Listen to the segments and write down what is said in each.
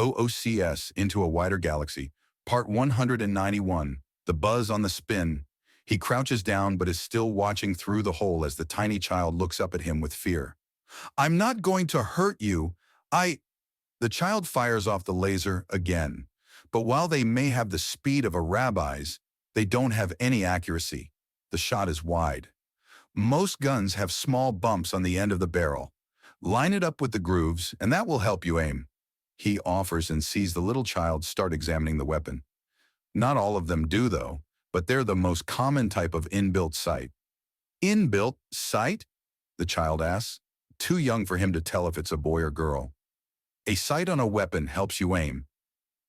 OOCS Into a Wider Galaxy, Part 191, The Buzz on the Spin. He crouches down but is still watching through the hole as the tiny child looks up at him with fear. "I'm not going to hurt you. The child fires off the laser again. But while they may have the speed of a rabbi's, they don't have any accuracy. The shot is wide. Most guns have small bumps on the end of the barrel. Line it up with the grooves, and that will help you aim." He offers and sees the little child start examining the weapon. Not all of them do, though, but they're the most common type of inbuilt sight. "Inbuilt sight?" the child asks, too young for him to tell if it's a boy or girl. "A sight on a weapon helps you aim.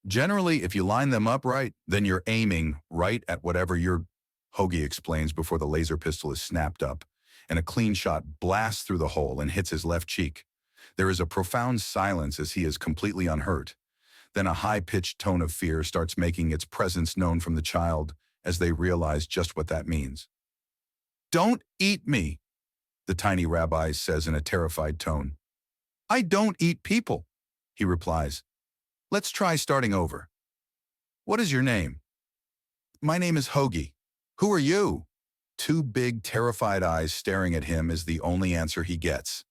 Generally, if you line them up right, then you're aiming right at whatever you're," Hoagie explains before the laser pistol is snapped up, and a clean shot blasts through the hole and hits his left cheek. There is a profound silence as he is completely unhurt. Then a high-pitched tone of fear starts making its presence known from the child as they realize just what that means. "Don't eat me," the tiny rabbi says in a terrified tone. "I don't eat people," he replies. "Let's try starting over. What is your name?" "My name is Hoagie." "Who are you?" Two big, terrified eyes staring at him is the only answer he gets.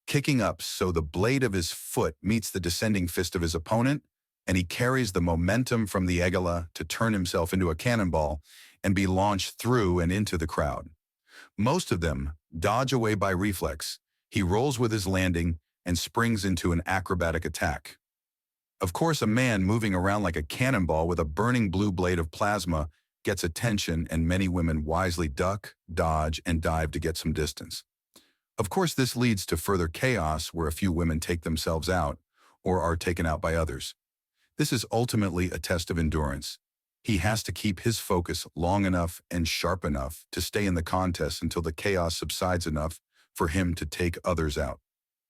Kicking up so the blade of his foot meets the descending fist of his opponent, and he carries the momentum from the egala to turn himself into a cannonball and be launched through and into the crowd. Most of them dodge away by reflex. He rolls with his landing and springs into an acrobatic attack. Of course, a man moving around like a cannonball with a burning blue blade of plasma gets attention, and many women wisely duck, dodge, and dive to get some distance. Of course, this leads to further chaos where a few women take themselves out or are taken out by others. This is ultimately a test of endurance. He has to keep his focus long enough and sharp enough to stay in the contest until the chaos subsides enough for him to take others out.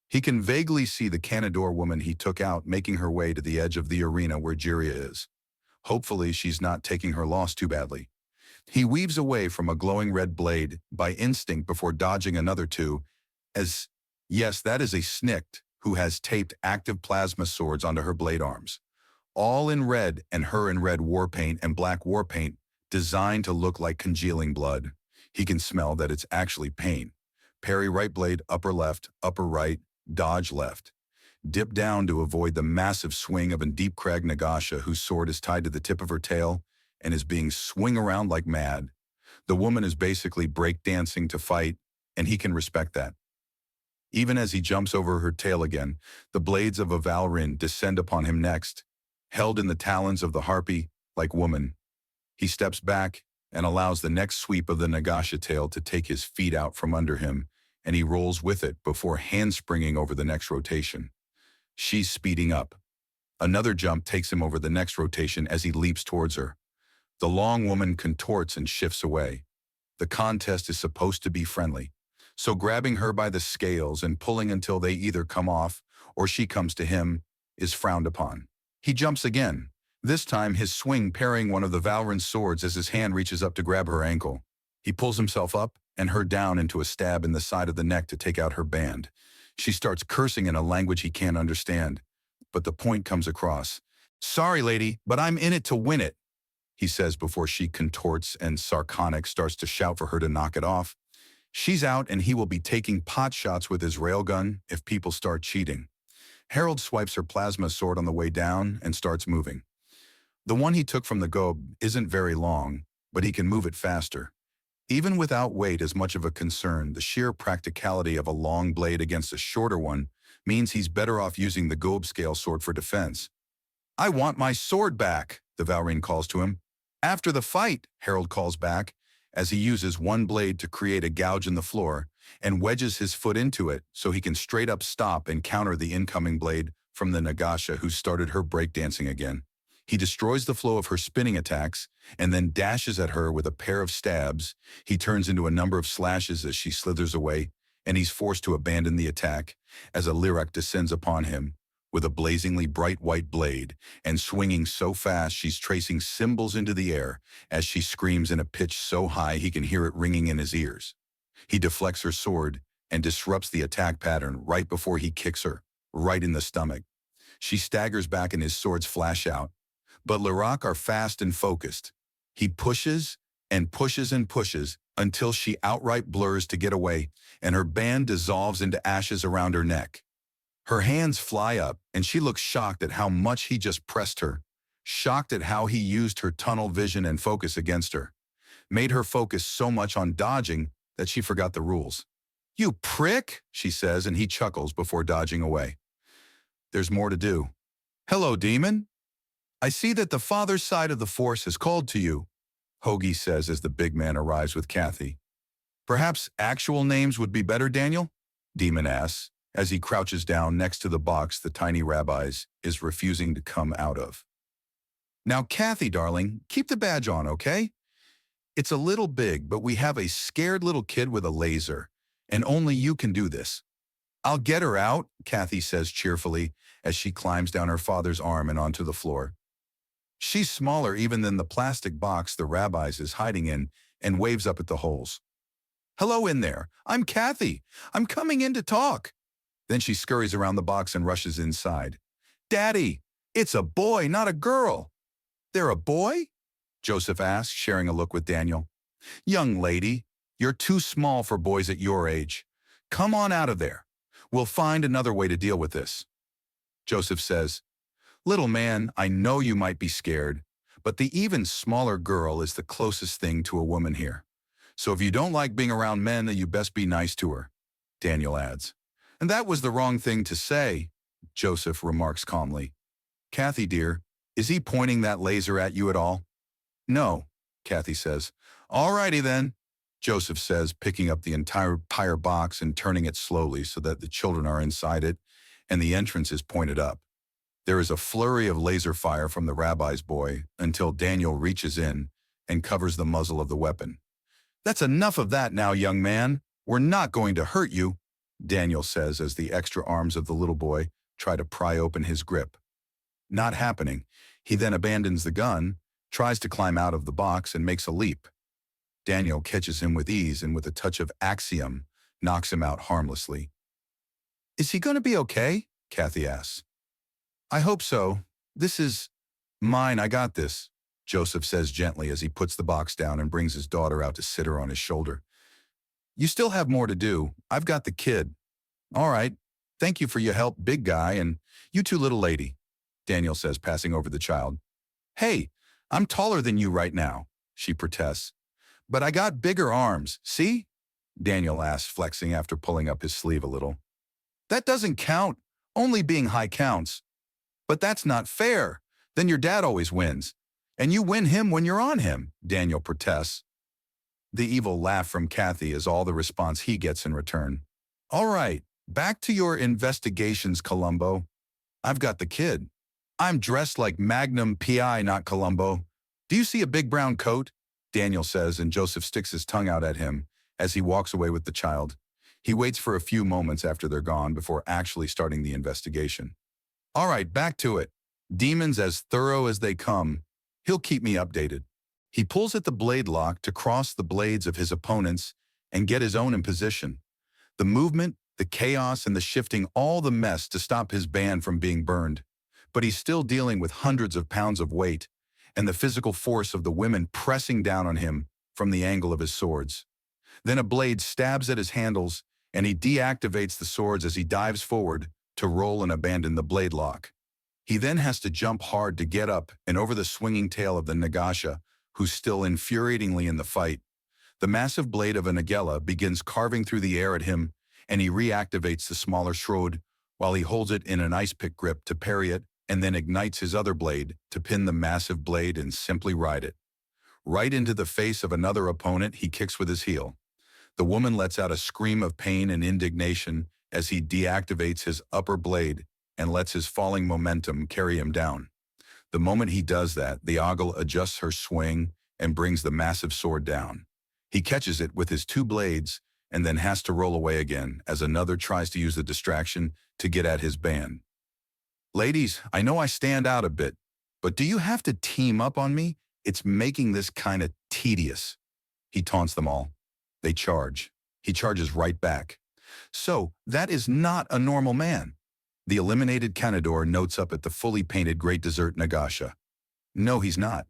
He can vaguely see the Canador woman he took out making her way to the edge of the arena where Jiria is. Hopefully, she's not taking her loss too badly. He weaves away from a glowing red blade by instinct before dodging another two, as, yes, that is a Snikt who has taped active plasma swords onto her blade arms. All in red, and her in red war paint and black war paint, designed to look like congealing blood. He can smell that it's actually paint. Parry right blade, upper left, upper right, dodge left. Dip down to avoid the massive swing of a deep crag Nagasha whose sword is tied to the tip of her tail and is being swung around like mad. The woman is basically break-dancing to fight, and he can respect that. Even as he jumps over her tail again, the blades of Averill descend upon him next, held in the talons of the harpy like woman. He steps back and allows the next sweep of the Nagasha tail to take his feet out from under him, and he rolls with it before handspringing over the next rotation. She's speeding up. Another jump takes him over the next rotation as he leaps towards her. The long woman contorts and shifts away. The contest is supposed to be friendly, so grabbing her by the scales and pulling until they either come off or she comes to him is frowned upon. He jumps again, this time his swing parrying one of the Valryn's swords as his hand reaches up to grab her ankle. He pulls himself up and her down into a stab in the side of the neck to take out her band. She starts cursing in a language he can't understand, but the point comes across. "Sorry, lady, but I'm in it to win it," he says before she contorts and Sarconic starts to shout for her to knock it off. She's out and he will be taking pot shots with his railgun if people start cheating. Harold swipes her plasma sword on the way down and starts moving. The one he took from the gob isn't very long, but he can move it faster. Even without weight as much of a concern, the sheer practicality of a long blade against a shorter one means he's better off using the gob scale sword for defense. "I want my sword back," the Valryn calls to him. "After the fight," Harold calls back, as he uses one blade to create a gouge in the floor and wedges his foot into it so he can straight up stop and counter the incoming blade from the Nagasha who started her breakdancing again. He destroys the flow of her spinning attacks and then dashes at her with a pair of stabs. He turns into a number of slashes as she slithers away, and he's forced to abandon the attack as a Lyrak descends upon him with a blazingly bright white blade and swinging so fast she's tracing symbols into the air as she screams in a pitch so high he can hear it ringing in his ears. He deflects her sword and disrupts the attack pattern right before he kicks her, right in the stomach. She staggers back and his swords flash out. But Lerock are fast and focused. He pushes and pushes and pushes until she outright blurs to get away, and her band dissolves into ashes around her neck. Her hands fly up, and she looks shocked at how much he just pressed her, shocked at how he used her tunnel vision and focus against her, made her focus so much on dodging that she forgot the rules. "You prick," she says, and he chuckles before dodging away. There's more to do. "Hello, demon. I see that the father's side of the force has called to you," Hoagie says as the big man arrives with Kathy. "Perhaps actual names would be better, Daniel?" Demon asks, as he crouches down next to the box the tiny rabbis is refusing to come out of. "Now, Kathy, darling, keep the badge on, okay? It's a little big, but we have a scared little kid with a laser, and only you can do this." "I'll get her out," Kathy says cheerfully as she climbs down her father's arm and onto the floor. She's smaller even than the plastic box the rabbis is hiding in and waves up at the holes. "Hello in there. I'm Kathy. I'm coming in to talk." Then she scurries around the box and rushes inside. "Daddy, it's a boy, not a girl." "They're a boy?" Joseph asks, sharing a look with Daniel. "Young lady, you're too small for boys at your age. Come on out of there. We'll find another way to deal with this." Joseph says, "Little man, I know you might be scared, but the even smaller girl is the closest thing to a woman here. So if you don't like being around men, then you best be nice to her," Daniel adds. "And that was the wrong thing to say," Joseph remarks calmly. "Kathy, dear, is he pointing that laser at you at all?" "No," Kathy says. "All righty then," Joseph says, picking up the entire box and turning it slowly so that the children are inside it and the entrance is pointed up. There is a flurry of laser fire from the rabbi's boy until Daniel reaches in and covers the muzzle of the weapon. "That's enough of that now, young man. We're not going to hurt you," Daniel says as the extra arms of the little boy try to pry open his grip. Not happening. He then abandons the gun, tries to climb out of the box, and makes a leap. Daniel catches him with ease and with a touch of axiom knocks him out harmlessly. "Is he going to be okay?" Kathy asks. "I hope so. This is mine. I got this," Joseph says gently as he puts the box down and brings his daughter out to sit her on his shoulder. "You still have more to do. I've got the kid." "All right. Thank you for your help, big guy, and you too, little lady," Daniel says, passing over the child. "Hey, I'm taller than you right now," she protests. "But I got bigger arms, see?" Daniel asks, flexing after pulling up his sleeve a little. "That doesn't count. Only being high counts." "But that's not fair. Then your dad always wins. And you win him when you're on him," Daniel protests. The evil laugh from Kathy is all the response he gets in return. "All right, back to your investigations, Columbo. I've got the kid. I'm dressed like Magnum P.I., not Columbo. Do you see a big brown coat?" Daniel says, and Joseph sticks his tongue out at him as he walks away with the child. He waits for a few moments after they're gone before actually starting the investigation. "All right, back to it. Demons as thorough as they come. He'll keep me updated." He pulls at the blade lock to cross the blades of his opponents and get his own in position. The movement, the chaos, and the shifting, all the mess to stop his band from being burned. But he's still dealing with hundreds of pounds of weight and the physical force of the women pressing down on him from the angle of his swords. Then a blade stabs at his handles, and he deactivates the swords as he dives forward to roll and abandon the blade lock. He then has to jump hard to get up and over the swinging tail of the Nagasha, who's still infuriatingly in the fight. The massive blade of a Nagella begins carving through the air at him, and he reactivates the smaller Shroud while he holds it in an ice pick grip to parry it, and then ignites his other blade to pin the massive blade and simply ride it. Right into the face of another opponent, he kicks with his heel. The woman lets out a scream of pain and indignation as he deactivates his upper blade and lets his falling momentum carry him down. The moment he does that, the ogle adjusts her swing and brings the massive sword down. He catches it with his two blades and then has to roll away again as another tries to use the distraction to get at his band. "Ladies, I know I stand out a bit, but do you have to team up on me? It's making this kind of tedious." He taunts them all. They charge. He charges right back. "So, that is not a normal man." The eliminated Canador notes up at the fully painted Great Desert Nagasha. No, he's not,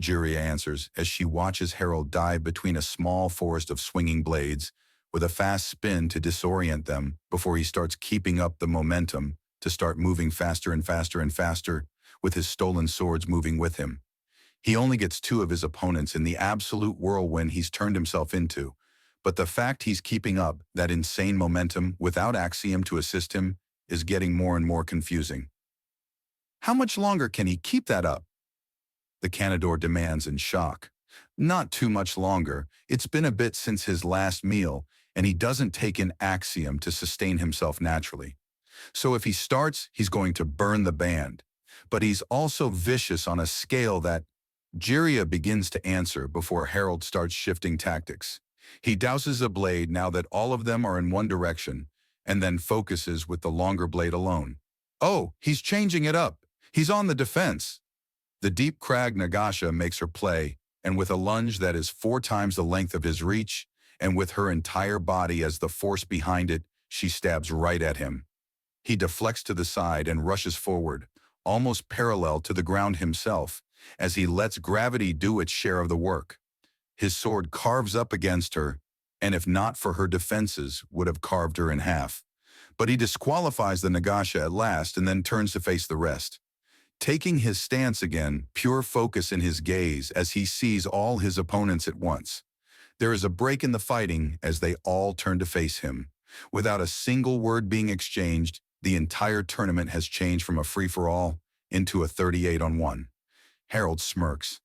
Jiria answers as she watches Harold dive between a small forest of swinging blades with a fast spin to disorient them before he starts keeping up the momentum to start moving faster and faster and faster, with his stolen swords moving with him. He only gets 2 of his opponents in the absolute whirlwind he's turned himself into, but the fact he's keeping up that insane momentum without Axiom to assist him is getting more and more confusing. How much longer can he keep that up? The Canador demands in shock. Not too much longer. It's been a bit since his last meal, and he doesn't take in Axiom to sustain himself naturally. So if he starts, he's going to burn the band. But he's also vicious on a scale that Jiria begins to answer before Harold starts shifting tactics. He douses a blade now that all of them are in one direction, and then focuses with the longer blade alone. Oh, he's changing it up. He's on the defense. The deep crag Nagasha makes her play, and with a lunge that is 4 times the length of his reach, and with her entire body as the force behind it, she stabs right at him. He deflects to the side and rushes forward, almost parallel to the ground himself, as he lets gravity do its share of the work. His sword carves up against her, and if not for her defenses, would have carved her in half. But he disqualifies the Nagasha at last and then turns to face the rest. Taking his stance again, pure focus in his gaze as he sees all his opponents at once. There is a break in the fighting as they all turn to face him. Without a single word being exchanged, the entire tournament has changed from a free-for-all into a 38-on-1. Harold smirks.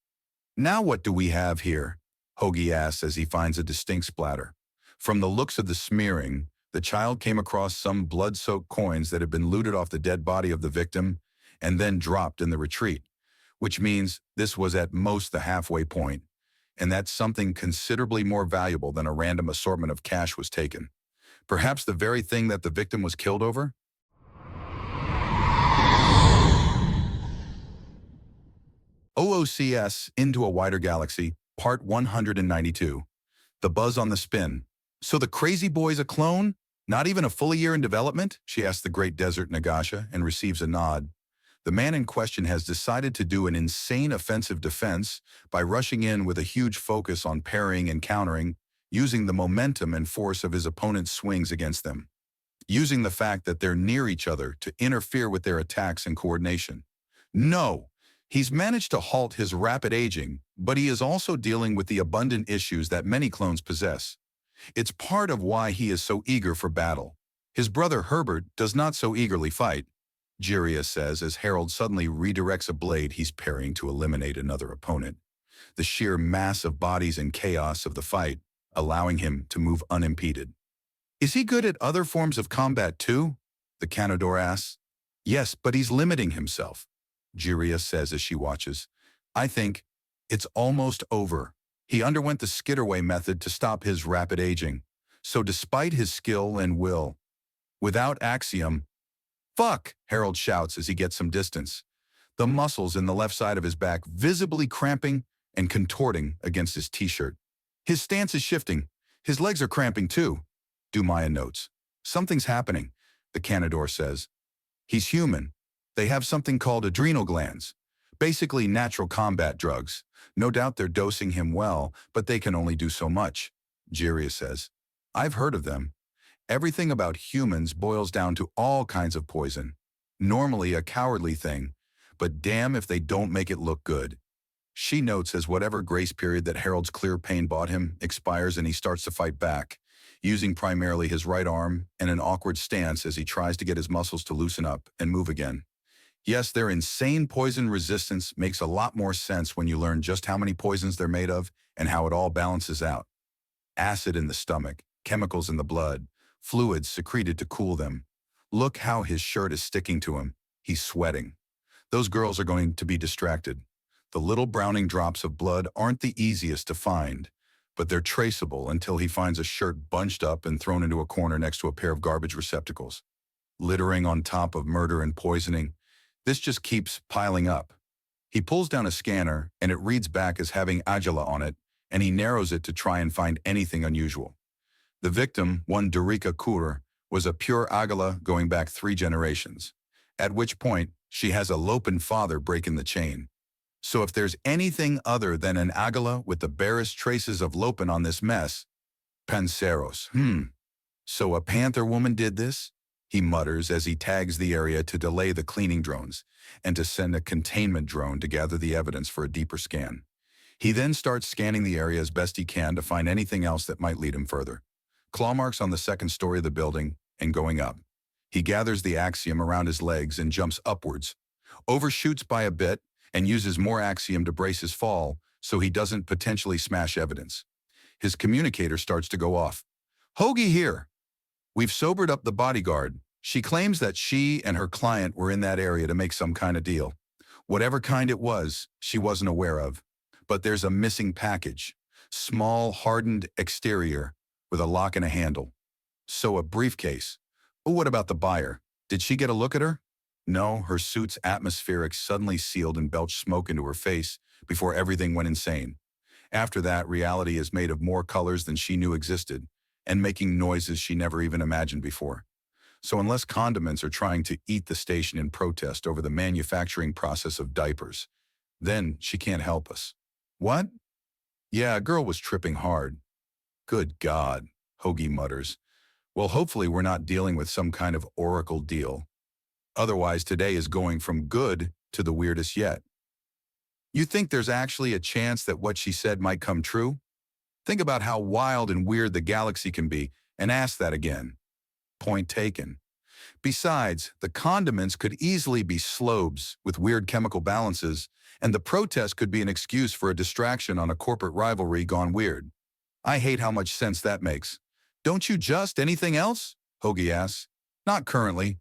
Now what do we have here? Hoagie asks as he finds a distinct splatter. From the looks of the smearing, the child came across some blood-soaked coins that had been looted off the dead body of the victim and then dropped in the retreat, which means this was at most the halfway point, and that something considerably more valuable than a random assortment of cash was taken. Perhaps the very thing that the victim was killed over? OOCS Into a Wider Galaxy, Part 192. The Buzz on the Spin. So the crazy boy's a clone? Not even a full year in development? She asks the Great Desert Nagasha and receives a nod. The man in question has decided to do an insane offensive defense by rushing in with a huge focus on parrying and countering, using the momentum and force of his opponent's swings against them, using the fact that they're near each other to interfere with their attacks and coordination. No, he's managed to halt his rapid aging, but he is also dealing with the abundant issues that many clones possess. It's part of why he is so eager for battle. His brother Herbert does not so eagerly fight, Jiria says as Harold suddenly redirects a blade he's parrying to eliminate another opponent. The sheer mass of bodies and chaos of the fight, allowing him to move unimpeded. Is he good at other forms of combat too? The Canador asks. Yes, but he's limiting himself, Jiria says as she watches. I think it's almost over. He underwent the skitterway method to stop his rapid aging. So despite his skill and will, without Axiom, fuck, Harold shouts as he gets some distance, the muscles in the left side of his back visibly cramping and contorting against his t-shirt. His stance is shifting. His legs are cramping too. Dumaya notes. Something's happening, the Canador says. He's human. They have something called adrenal glands. Basically natural combat drugs. No doubt they're dosing him well, but they can only do so much, Jiria says. I've heard of them. Everything about humans boils down to all kinds of poison. Normally a cowardly thing, but damn if they don't make it look good. She notes as whatever grace period that Harold's clear pain bought him expires and he starts to fight back, using primarily his right arm and an awkward stance as he tries to get his muscles to loosen up and move again. Yes, their insane poison resistance makes a lot more sense when you learn just how many poisons they're made of and how it all balances out. Acid in the stomach, chemicals in the blood, fluids secreted to cool them. Look how his shirt is sticking to him. He's sweating. Those girls are going to be distracted. The little browning drops of blood aren't the easiest to find, but they're traceable until he finds a shirt bunched up and thrown into a corner next to a pair of garbage receptacles. Littering on top of murder and poisoning, this just keeps piling up. He pulls down a scanner, and it reads back as having Agila on it, and he narrows it to try and find anything unusual. The victim, one Dorica Kurer, was a pure Agala going back 3 generations, at which point she has a Lopen father breaking the chain. So if there's anything other than an Agala with the barest traces of Lopen on this mess, Panceros. So a Panther woman did this? He mutters as he tags the area to delay the cleaning drones and to send a containment drone to gather the evidence for a deeper scan. He then starts scanning the area as best he can to find anything else that might lead him further. Claw marks on the 2nd story of the building and going up. He gathers the axiom around his legs and jumps upwards, overshoots by a bit, and uses more axiom to brace his fall so he doesn't potentially smash evidence. His communicator starts to go off. "Hoagie here. We've sobered up the bodyguard. She claims that she and her client were in that area to make some kind of deal. Whatever kind it was, she wasn't aware of. But there's a missing package. Small, hardened exterior with a lock and a handle. So a briefcase. But what about the buyer? Did she get a look at her? No, her suit's atmospherics suddenly sealed and belched smoke into her face before everything went insane. After that, reality is made of more colors than she knew existed, and making noises she never even imagined before. So unless condiments are trying to eat the station in protest over the manufacturing process of diapers, then she can't help us." "What?" "Yeah, a girl was tripping hard." "Good God," Hoagie mutters. "Well, hopefully we're not dealing with some kind of oracle deal. Otherwise, today is going from good to the weirdest yet." "You think there's actually a chance that what she said might come true? Think about how wild and weird the galaxy can be, and ask that again." "Point taken. Besides, the condiments could easily be slobes with weird chemical balances, and the protest could be an excuse for a distraction on a corporate rivalry gone weird. I hate how much sense that makes." "Don't you just anything else?" Hoagie asks. "Not currently."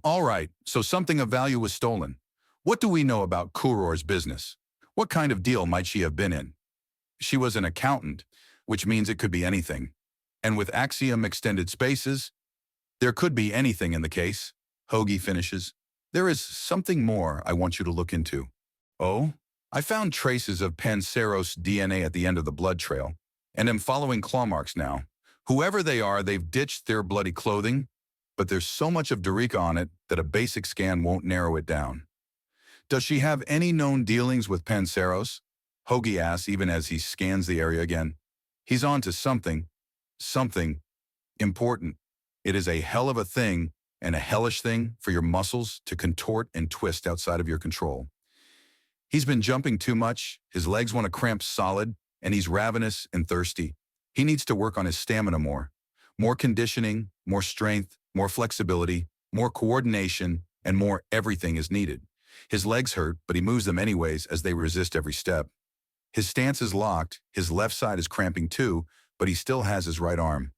"All right, so something of value was stolen. What do we know about Kuror's business? What kind of deal might she have been in?" "She was an accountant, which means it could be anything. And with axiom extended spaces, there could be anything in the case." Hoagie finishes. "There is something more I want you to look into." "Oh?" "I found traces of Panceros DNA at the end of the blood trail, and am following claw marks now. Whoever they are, they've ditched their bloody clothing, but there's so much of Dorica on it that a basic scan won't narrow it down." "Does she have any known dealings with Panceros?" Hoagie asks even as he scans the area again. He's on to something important. It is a hell of a thing and a hellish thing for your muscles to contort and twist outside of your control. He's been jumping too much, his legs want to cramp solid, and he's ravenous and thirsty. He needs to work on his stamina more. More conditioning, more strength, more flexibility, more coordination, and more everything is needed. His legs hurt, but he moves them anyways as they resist every step. His stance is locked, his left side is cramping too, but he still has his right arm.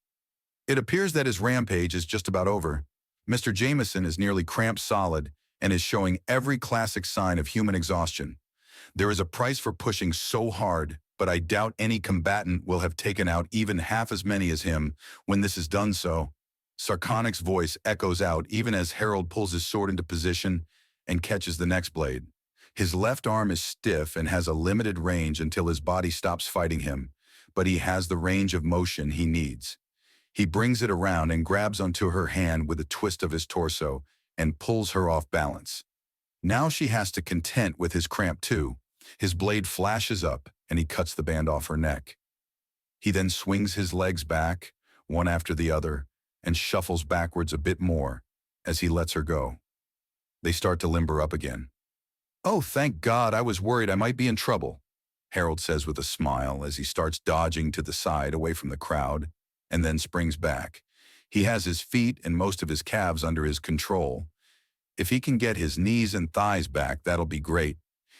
It appears that his rampage is just about over. Mr. Jameson is nearly cramped solid and is showing every classic sign of human exhaustion. There is a price for pushing so hard, but I doubt any combatant will have taken out even half as many as him when this is done so. Sarkonic's voice echoes out even as Harold pulls his sword into position and catches the next blade. His left arm is stiff and has a limited range until his body stops fighting him, but he has the range of motion he needs. He brings it around and grabs onto her hand with a twist of his torso and pulls her off balance. Now she has to contend with his cramp too. His blade flashes up and he cuts the band off her neck. He then swings his legs back, one after the other, and shuffles backwards a bit more as he lets her go. They start to limber up again. "Oh, thank God, I was worried I might be in trouble," Harold says with a smile as he starts dodging to the side away from the crowd, and then springs back. He has his feet and most of his calves under his control. If he can get his knees and thighs back, that'll be great.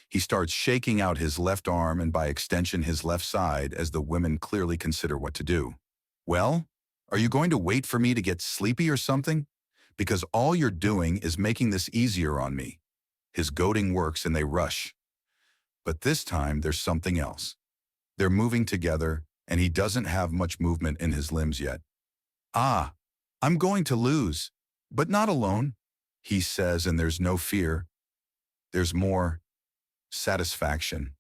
He starts shaking out his left arm and by extension his left side as the women clearly consider what to do. "Well, are you going to wait for me to get sleepy or something? Because all you're doing is making this easier on me." His goading works and they rush. But this time there's something else. They're moving together and he doesn't have much movement in his limbs yet. "Ah, I'm going to lose, but not alone," he says, and there's no fear. There's more satisfaction,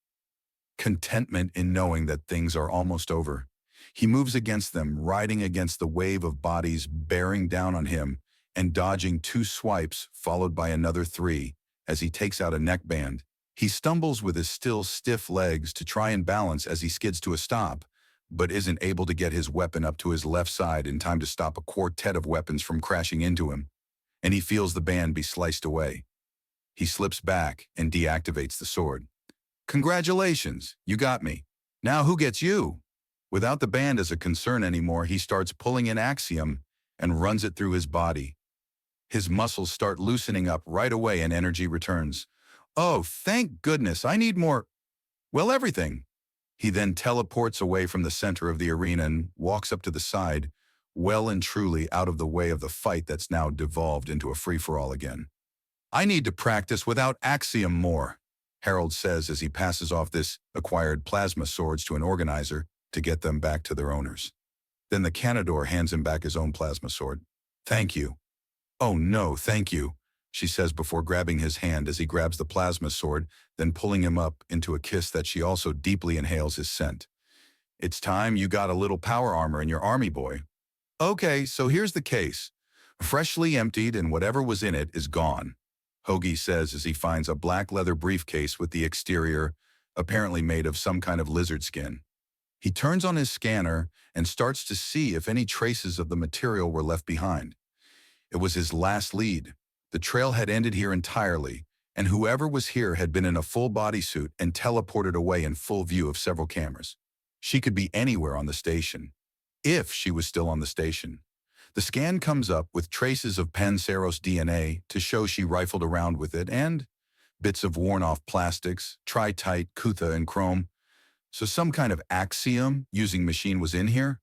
contentment in knowing that things are almost over. He moves against them, riding against the wave of bodies bearing down on him and dodging 2 swipes followed by another 3 as he takes out a neckband. He stumbles with his still stiff legs to try and balance as he skids to a stop, but isn't able to get his weapon up to his left side in time to stop a quartet of weapons from crashing into him, and he feels the band be sliced away. He slips back and deactivates the sword. "Congratulations, you got me. Now who gets you?" Without the band as a concern anymore, he starts pulling in Axiom and runs it through his body. His muscles start loosening up right away and energy returns. "Oh, thank goodness, I need more, well, everything." He then teleports away from the center of the arena and walks up to the side, well and truly out of the way of the fight that's now devolved into a free-for-all again. "I need to practice without Axiom more," Harold says as he passes off this acquired plasma swords to an organizer to get them back to their owners. Then the Canador hands him back his own plasma sword. "Thank you." "Oh no, thank you," she says before grabbing his hand as he grabs the plasma sword, then pulling him up into a kiss that she also deeply inhales his scent. "It's time you got a little power armor in your army, boy." "Okay, so here's the case. Freshly emptied and whatever was in it is gone," Hoagie says as he finds a black leather briefcase with the exterior, apparently made of some kind of lizard skin. He turns on his scanner and starts to see if any traces of the material were left behind. It was his last lead. The trail had ended here entirely, and whoever was here had been in a full bodysuit and teleported away in full view of several cameras. She could be anywhere on the station, if she was still on the station. The scan comes up with traces of Panzeros DNA to show she rifled around with it and bits of worn-off plastics, tritite, kutha, and chrome. So some kind of Axiom using machine was in here?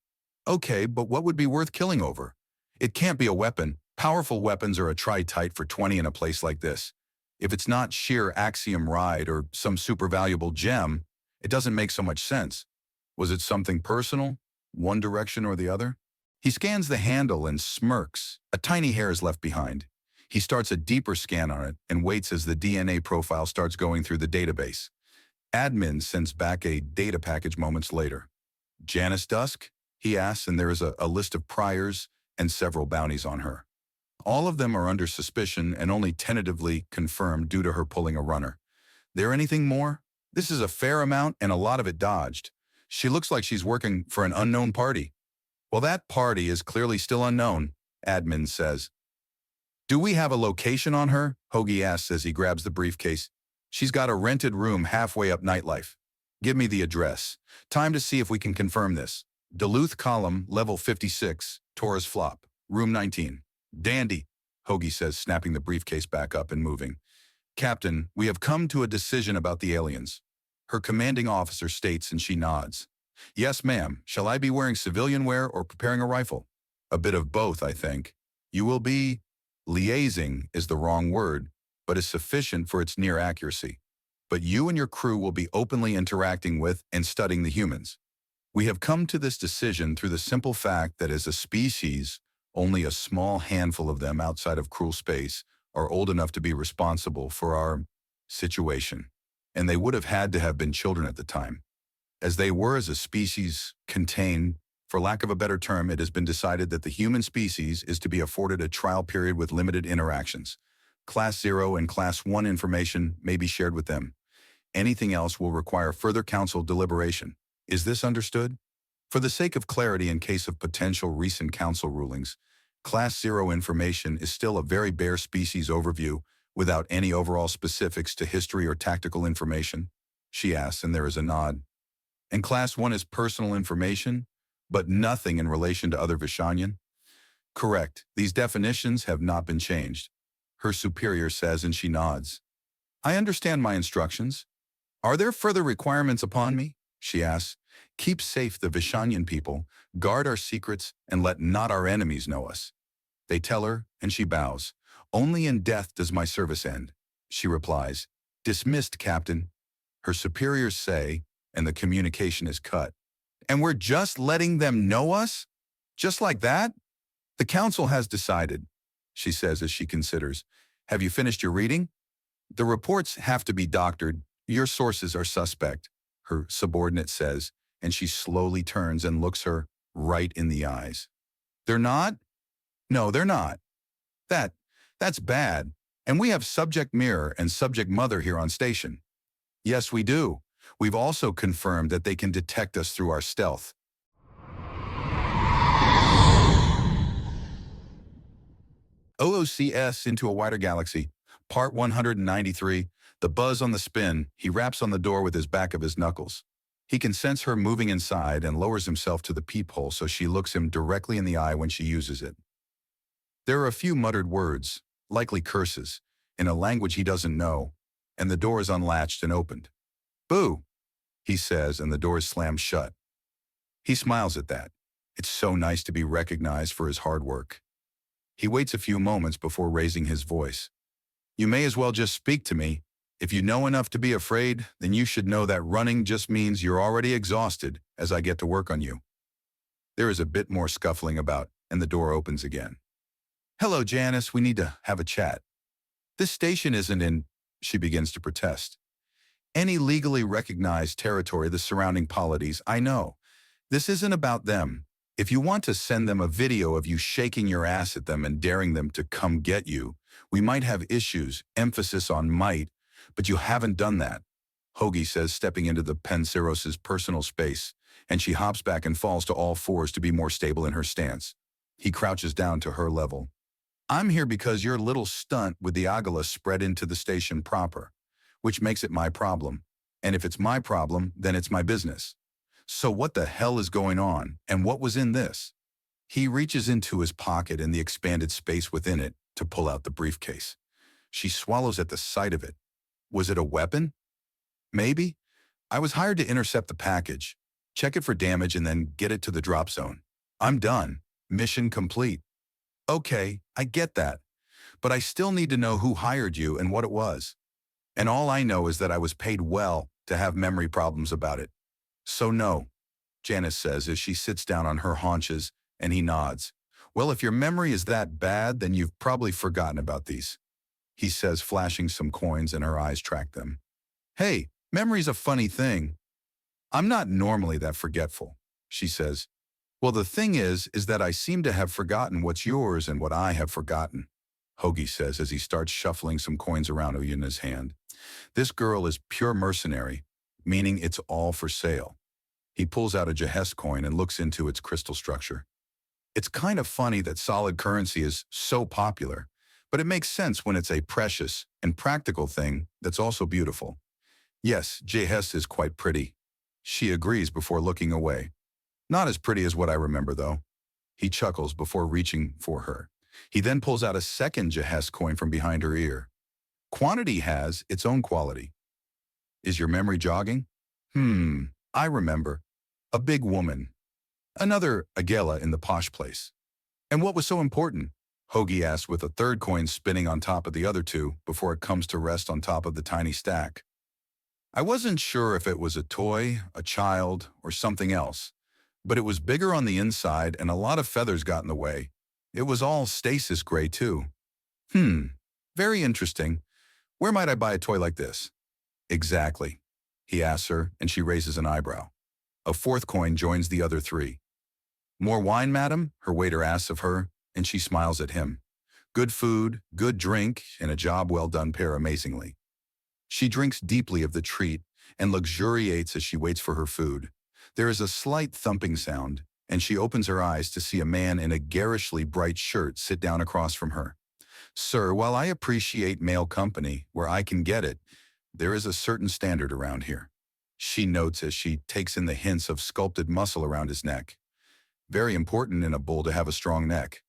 Okay, but what would be worth killing over? It can't be a weapon. Powerful weapons are a tritite for 20 in a place like this. If it's not sheer Axiom ride or some super valuable gem, it doesn't make so much sense. Was it something personal? One direction or the other? He scans the handle and smirks. A tiny hair is left behind. He starts a deeper scan on it and waits as the DNA profile starts going through the database. Admin sends back a data package moments later. "Janice Dusk?" he asks, and there is a list of priors and several bounties on her. All of them are under suspicion and only tentatively confirmed due to her pulling a runner. There anything more? This is a fair amount and a lot of it dodged. She looks like she's working for an unknown party. Well, that party is clearly still unknown, admin says. "Do we have a location on her?" Hoagie asks as he grabs the briefcase. "She's got a rented room halfway up Nightlife. Give me the address. Time to see if we can confirm this. Duluth Column, level 56, Taurus Flop, room 19. "Dandy," Hoagie says, snapping the briefcase back up and moving. "Captain, we have come to a decision about the aliens." Her commanding officer states and she nods. "Yes, ma'am. Shall I be wearing civilian wear or preparing a rifle?" "A bit of both, I think. You will be..." Liaising is the wrong word, but is sufficient for its near accuracy. "But you and your crew will be openly interacting with and studying the humans. We have come to this decision through the simple fact that as a species, only a small handful of them outside of cruel space are old enough to be responsible for our situation, and they would have had to have been children at the time. As they were as a species contained, for lack of a better term, it has been decided that the human species is to be afforded a trial period with limited interactions. Class 0 and Class 1 information may be shared with them. Anything else will require further council deliberation. Is this understood? For the sake of clarity in case of potential recent council rulings, Class 0 information is still a very bare species overview without any overall specifics to history or tactical information, she asks, and there is a nod. And Class 1 is personal information, but nothing in relation to other Vishanyan? Correct. These definitions have not been changed, her superior says, and she nods. I understand my instructions. Are there further requirements upon me? She asks. Keep safe the Vishanyan people, guard our secrets, and let not our enemies know us. They tell her, and she bows. Only in death does my service end. She replies, Dismissed, Captain. Her superiors say, and the communication is cut. And we're just letting them know us? Just like that? The council has decided, she says as she considers. Have you finished your reading? The reports have to be doctored. Your sources are suspect, her subordinate says, and she slowly turns and looks her right in the eyes. They're not? No, they're not. That's bad. And we have subject mirror and subject mother here on station. Yes, we do. We've also confirmed that they can detect us through our stealth. OOCS Into a Wider Galaxy, Part 193, The Buzz on the Spin. He raps on the door with his back of his knuckles. He can sense her moving inside and lowers himself to the peephole so she looks him directly in the eye when she uses it. There are a few muttered words, likely curses, in a language he doesn't know, and the door is unlatched and opened. "Boo," he says, and the door is slammed shut. He smiles at that. It's so nice to be recognized for his hard work. He waits a few moments before raising his voice. "You may as well just speak to me. If you know enough to be afraid, then you should know that running just means you're already exhausted as I get to work on you." There is a bit more scuffling about, and the door opens again. "Hello, Janice, we need to have a chat." "This station isn't in," she begins to protest, "any legally recognized territory, the surrounding polities. I know. This isn't about them. If you want to send them a video of you shaking your ass at them and daring them to come get you, we might have issues, emphasis on might, but you haven't done that," Hoagie says, stepping into the Penceros's personal space, and she hops back and falls to all fours to be more stable in her stance. He crouches down to her level. "I'm here because your little stunt with the Agala spread into the station proper, which makes it my problem. And if it's my problem, then it's my business. So what the hell is going on, and what was in this?" He reaches into his pocket and the expanded space within it to pull out the briefcase. She swallows at the sight of it. Was it a weapon? Maybe. "I was hired to intercept the package, check it for damage, and then get it to the drop zone. I'm done. Mission complete." "Okay, I get that. But I still need to know who hired you and what it was. And all I know is that I was paid well to have memory problems about it. So no," Janice says as she sits down on her haunches, and he nods. "Well, if your memory is that bad, then you've probably forgotten about these," he says, flashing some coins, and her eyes track them. "Hey, memory's a funny thing. I'm not normally that forgetful," she says. "Well, the thing is that I seem to have forgotten what's yours and what I have forgotten," Hoagie says as he starts shuffling some coins around in his hand. "This girl is pure mercenary, meaning it's all for sale." He pulls out a Jehest coin and looks into its crystal structure. "It's kind of funny that solid currency is so popular, but it makes sense when it's a precious and practical thing that's also beautiful. Yes, Jehest is quite pretty." She agrees before looking away. "Not as pretty as what I remember, though." He chuckles before reaching for her. He then pulls out a second Jehest coin from behind her ear. "Quantity has its own quality. Is your memory jogging?" I remember. A big woman. Another Agela in the posh place." "And what was so important?" Hoagie asks, with a third coin spinning on top of the other two before it comes to rest on top of the tiny stack. "I wasn't sure if it was a toy, a child, or something else, but it was bigger on the inside and a lot of feathers got in the way. It was all stasis gray, too." Very interesting. Where might I buy a toy like this?" "Exactly," he asks her, and she raises an eyebrow. A fourth coin joins the other three. "More wine, madam?" her waiter asks of her, and she smiles at him. "Good food, good drink, and a job well done pair amazingly." She drinks deeply of the treat and luxuriates as she waits for her food. There is a slight thumping sound, and she opens her eyes to see a man in a garishly bright shirt sit down across from her. "Sir, while I appreciate male company where I can get it, there is a certain standard around here," she notes as she takes in the hints of sculpted muscle around his neck. "Very important in a bull to have a strong neck."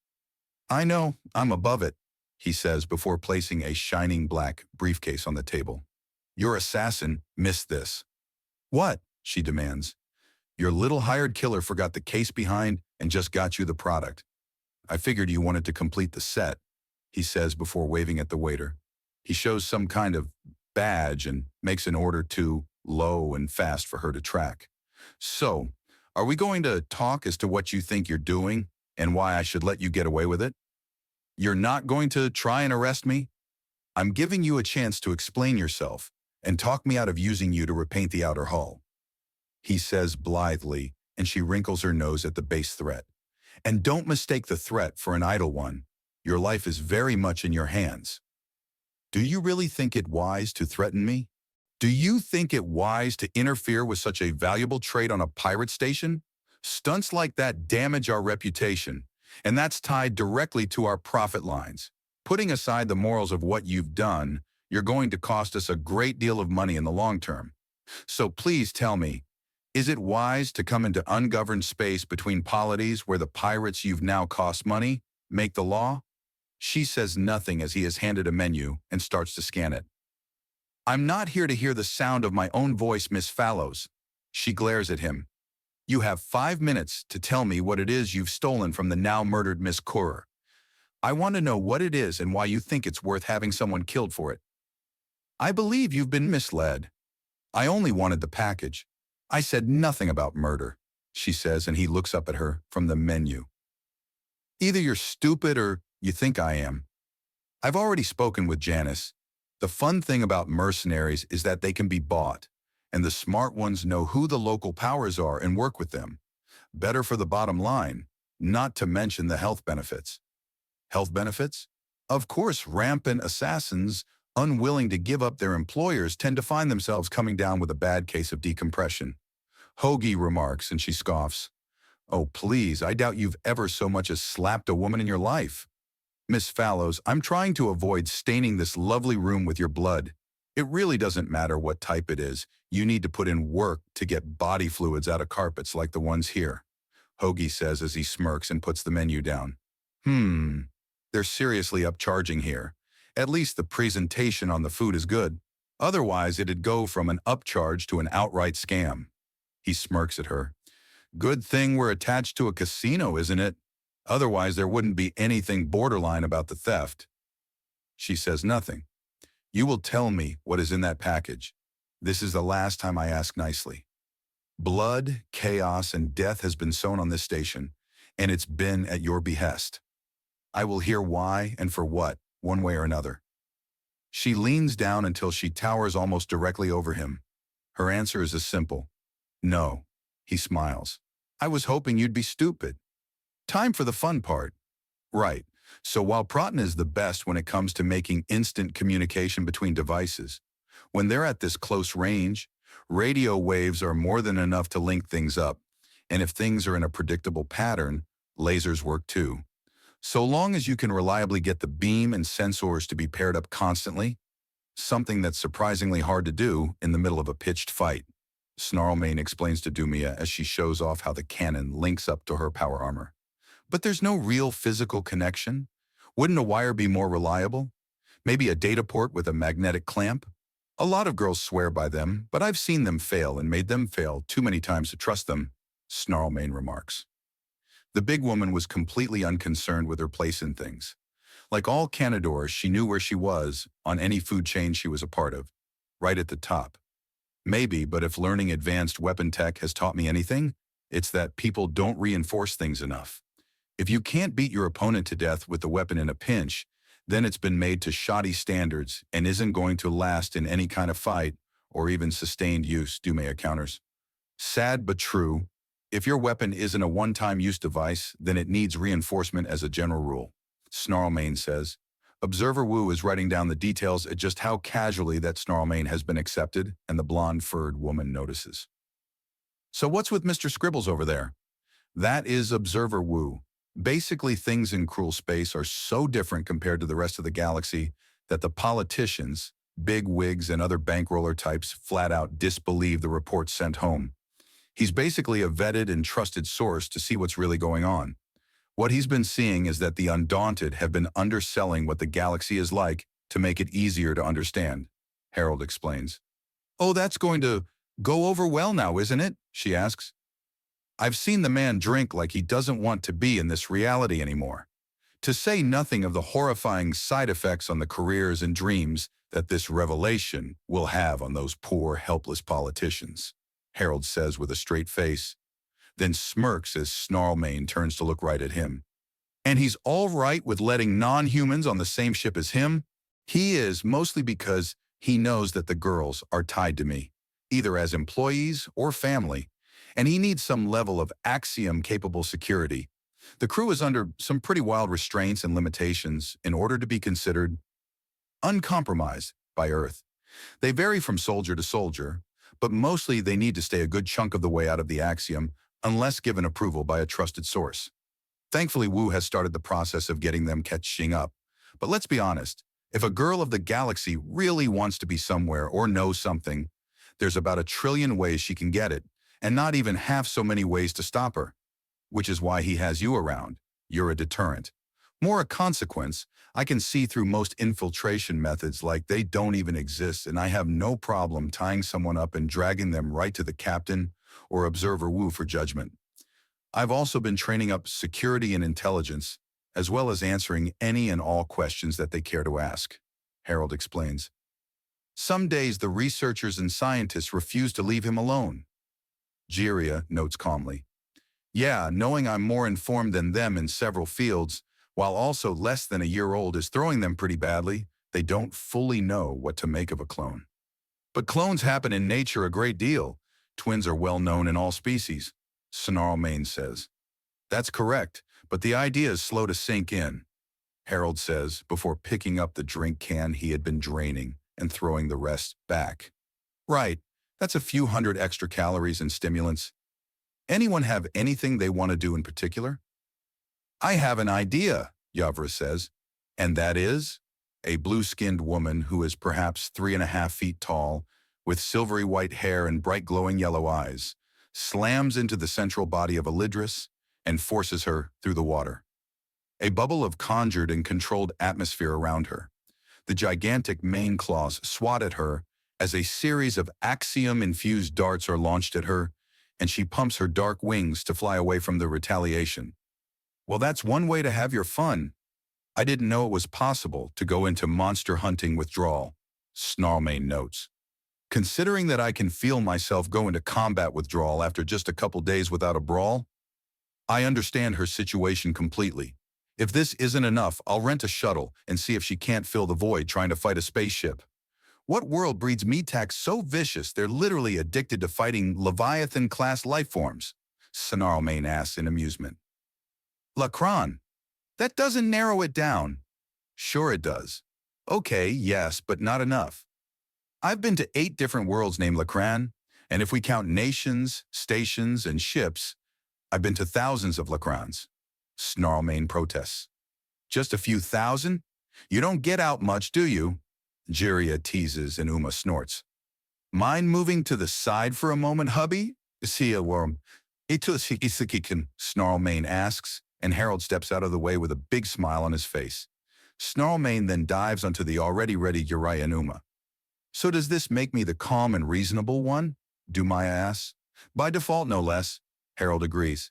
"I know, I'm above it," he says before placing a shining black briefcase on the table. "Your assassin missed this." "What?" she demands. "Your little hired killer forgot the case behind and just got you the product. I figured you wanted to complete the set," he says before waving at the waiter. He shows some kind of badge and makes an order too low and fast for her to track. "So, are we going to talk as to what you think you're doing and why I should let you get away with it? You're not going to try and arrest me? I'm giving you a chance to explain yourself and talk me out of using you to repaint the outer hull." he says blithely, and she wrinkles her nose at the base threat. And don't mistake the threat for an idle one. Your life is very much in your hands. Do you really think it wise to threaten me? Do you think it wise to interfere with such a valuable trade on a pirate station? Stunts like that damage our reputation, and that's tied directly to our profit lines. Putting aside the morals of what you've done, you're going to cost us a great deal of money in the long term. So please tell me, is it wise to come into ungoverned space between polities where the pirates you've now cost money make the law? She says nothing as he is handed a menu and starts to scan it. I'm not here to hear the sound of my own voice, Miss Fallows. She glares at him. You have 5 minutes to tell me what it is you've stolen from the now murdered Miss Currer. I want to know what it is and why you think it's worth having someone killed for it. I believe you've been misled. I only wanted the package. I said nothing about murder, she says, and he looks up at her from the menu. Either you're stupid or you think I am. I've already spoken with Janice. The fun thing about mercenaries is that they can be bought, and the smart ones know who the local powers are and work with them. Better for the bottom line, not to mention the health benefits. Health benefits? Of course, rampant assassins, unwilling to give up their employers, tend to find themselves coming down with a bad case of decompression. Hoagie remarks, and she scoffs. Oh, please, I doubt you've ever so much as slapped a woman in your life. Miss Fallows, I'm trying to avoid staining this lovely room with your blood. It really doesn't matter what type it is. You need to put in work to get body fluids out of carpets like the ones here, Hoagie says as he smirks and puts the menu down. They're seriously upcharging here. At least the presentation on the food is good. Otherwise, it'd go from an upcharge to an outright scam. He smirks at her. Good thing we're attached to a casino, isn't it? Otherwise, there wouldn't be anything borderline about the theft. She says nothing. You will tell me what is in that package. This is the last time I ask nicely. Blood, chaos, and death has been sown on this station, and it's been at your behest. I will hear why and for what, one way or another. She leans down until she towers almost directly over him. Her answer is as simple. No. He smiles. I was hoping you'd be stupid. Time for the fun part. Right. So while Proton is the best when it comes to making instant communication between devices, when they're at this close range, radio waves are more than enough to link things up. And if things are in a predictable pattern, lasers work too. So long as you can reliably get the beam and sensors to be paired up constantly, something that's surprisingly hard to do in the middle of a pitched fight. Snarlmane explains to Dumia as she shows off how the cannon links up to her power armor. But there's no real physical connection. Wouldn't a wire be more reliable? Maybe a data port with a magnetic clamp? A lot of girls swear by them, but I've seen them fail and made them fail too many times to trust them, Snarlmane remarks. The big woman was completely unconcerned with her place in things. Like all Canadors, she knew where she was on any food chain she was a part of, right at the top. Maybe, but if learning advanced weapon tech has taught me anything, it's that people don't reinforce things enough. If you can't beat your opponent to death with the weapon in a pinch, then it's been made to shoddy standards and isn't going to last in any kind of fight or even sustained use, Dumea counters. Sad but true, if your weapon isn't a one-time use device, then it needs reinforcement as a general rule, Snarlmane says. Observer Wu is writing down the details at just how casually that Snarlmane has been accepted, and the blonde-furred woman notices. So what's with Mr. Scribbles over there? That is Observer Wu. Basically, things in Cruel Space are so different compared to the rest of the galaxy that the politicians, big wigs, and other bankroller types flat out disbelieve the reports sent home. He's basically a vetted and trusted source to see what's really going on. What he's been seeing is that the Undaunted have been underselling what the galaxy is like to make it easier to understand, Harold explains. Oh, that's going to go over well now, isn't it? She asks. I've seen the man drink like he doesn't want to be in this reality anymore. To say nothing of the horrifying side effects on the careers and dreams that this revelation will have on those poor, helpless politicians, Harold says with a straight face, then smirks as Snarlmane turns to look right at him. And he's all right with letting non-humans on the same ship as him? He is, mostly because he knows that the girls are tied to me, either as employees or family, and he needs some level of axiom-capable security. The crew is under some pretty wild restraints and limitations in order to be considered uncompromised by Earth. They vary from soldier to soldier, but mostly they need to stay a good chunk of the way out of the axiom unless given approval by a trusted source. Thankfully, Wu has started the process of getting them catching up. But let's be honest, if a girl of the galaxy really wants to be somewhere or know something, there's about 1 trillion ways she can get it, and not even half so many ways to stop her. Which is why he has you around. You're a deterrent. More a consequence, I can see through most infiltration methods like they don't even exist, and I have no problem tying someone up and dragging them right to the captain or Observer Wu for judgment. I've also been training up security and intelligence, as well as answering any and all questions that they care to ask, Harold explains. Some days the researchers and scientists refuse to leave him alone. Jiria notes calmly. Yeah, knowing I'm more informed than them in several fields, while also less than a year old, is throwing them pretty badly. They don't fully know what to make of a clone. But clones happen in nature a great deal. Twins are well known in all species, Snarlmane says. That's correct, but the idea is slow to sink in, Harold says, before picking up the drink can he had been draining and throwing the rest back. Right, that's a few hundred extra calories and stimulants. Anyone have anything they want to do in particular? I have an idea, Yavra says, and that is a blue-skinned woman who is perhaps 3.5 feet tall, with silvery white hair and bright glowing yellow eyes, slams into the central body of Elidris and forces her through the water. A bubble of conjured and controlled atmosphere around her. The gigantic main claws swat at her as a series of axiom-infused darts are launched at her, and she pumps her dark wings to fly away from the retaliation. Well, that's one way to have your fun. I didn't know it was possible to go into monster hunting withdrawal, Snarlmane notes. Considering that I can feel myself go into combat withdrawal after just a couple days without a brawl, I understand her situation completely. If this isn't enough, I'll rent a shuttle and see if she can't fill the void trying to fight a spaceship. What world breeds meatacks so vicious they're literally addicted to fighting Leviathan-class lifeforms? Snarlmane asks in amusement. Lacran. That doesn't narrow it down. Sure it does. Okay, yes, but not enough. I've been to 8 different worlds named Lacran, and if we count nations, stations, and ships, I've been to thousands of Lacrans. Snarlmane protests. Just a few thousand? You don't get out much, do you? Jiria teases and Uma snorts. Mind moving to the side for a moment, hubby? See a worm. Snarlmane asks, and Harold steps out of the way with a big smile on his face. Snarlmane then dives onto the already ready Uriah and Uma. So does this make me the calm and reasonable one? Dumaya asks. By default, no less, Harold agrees.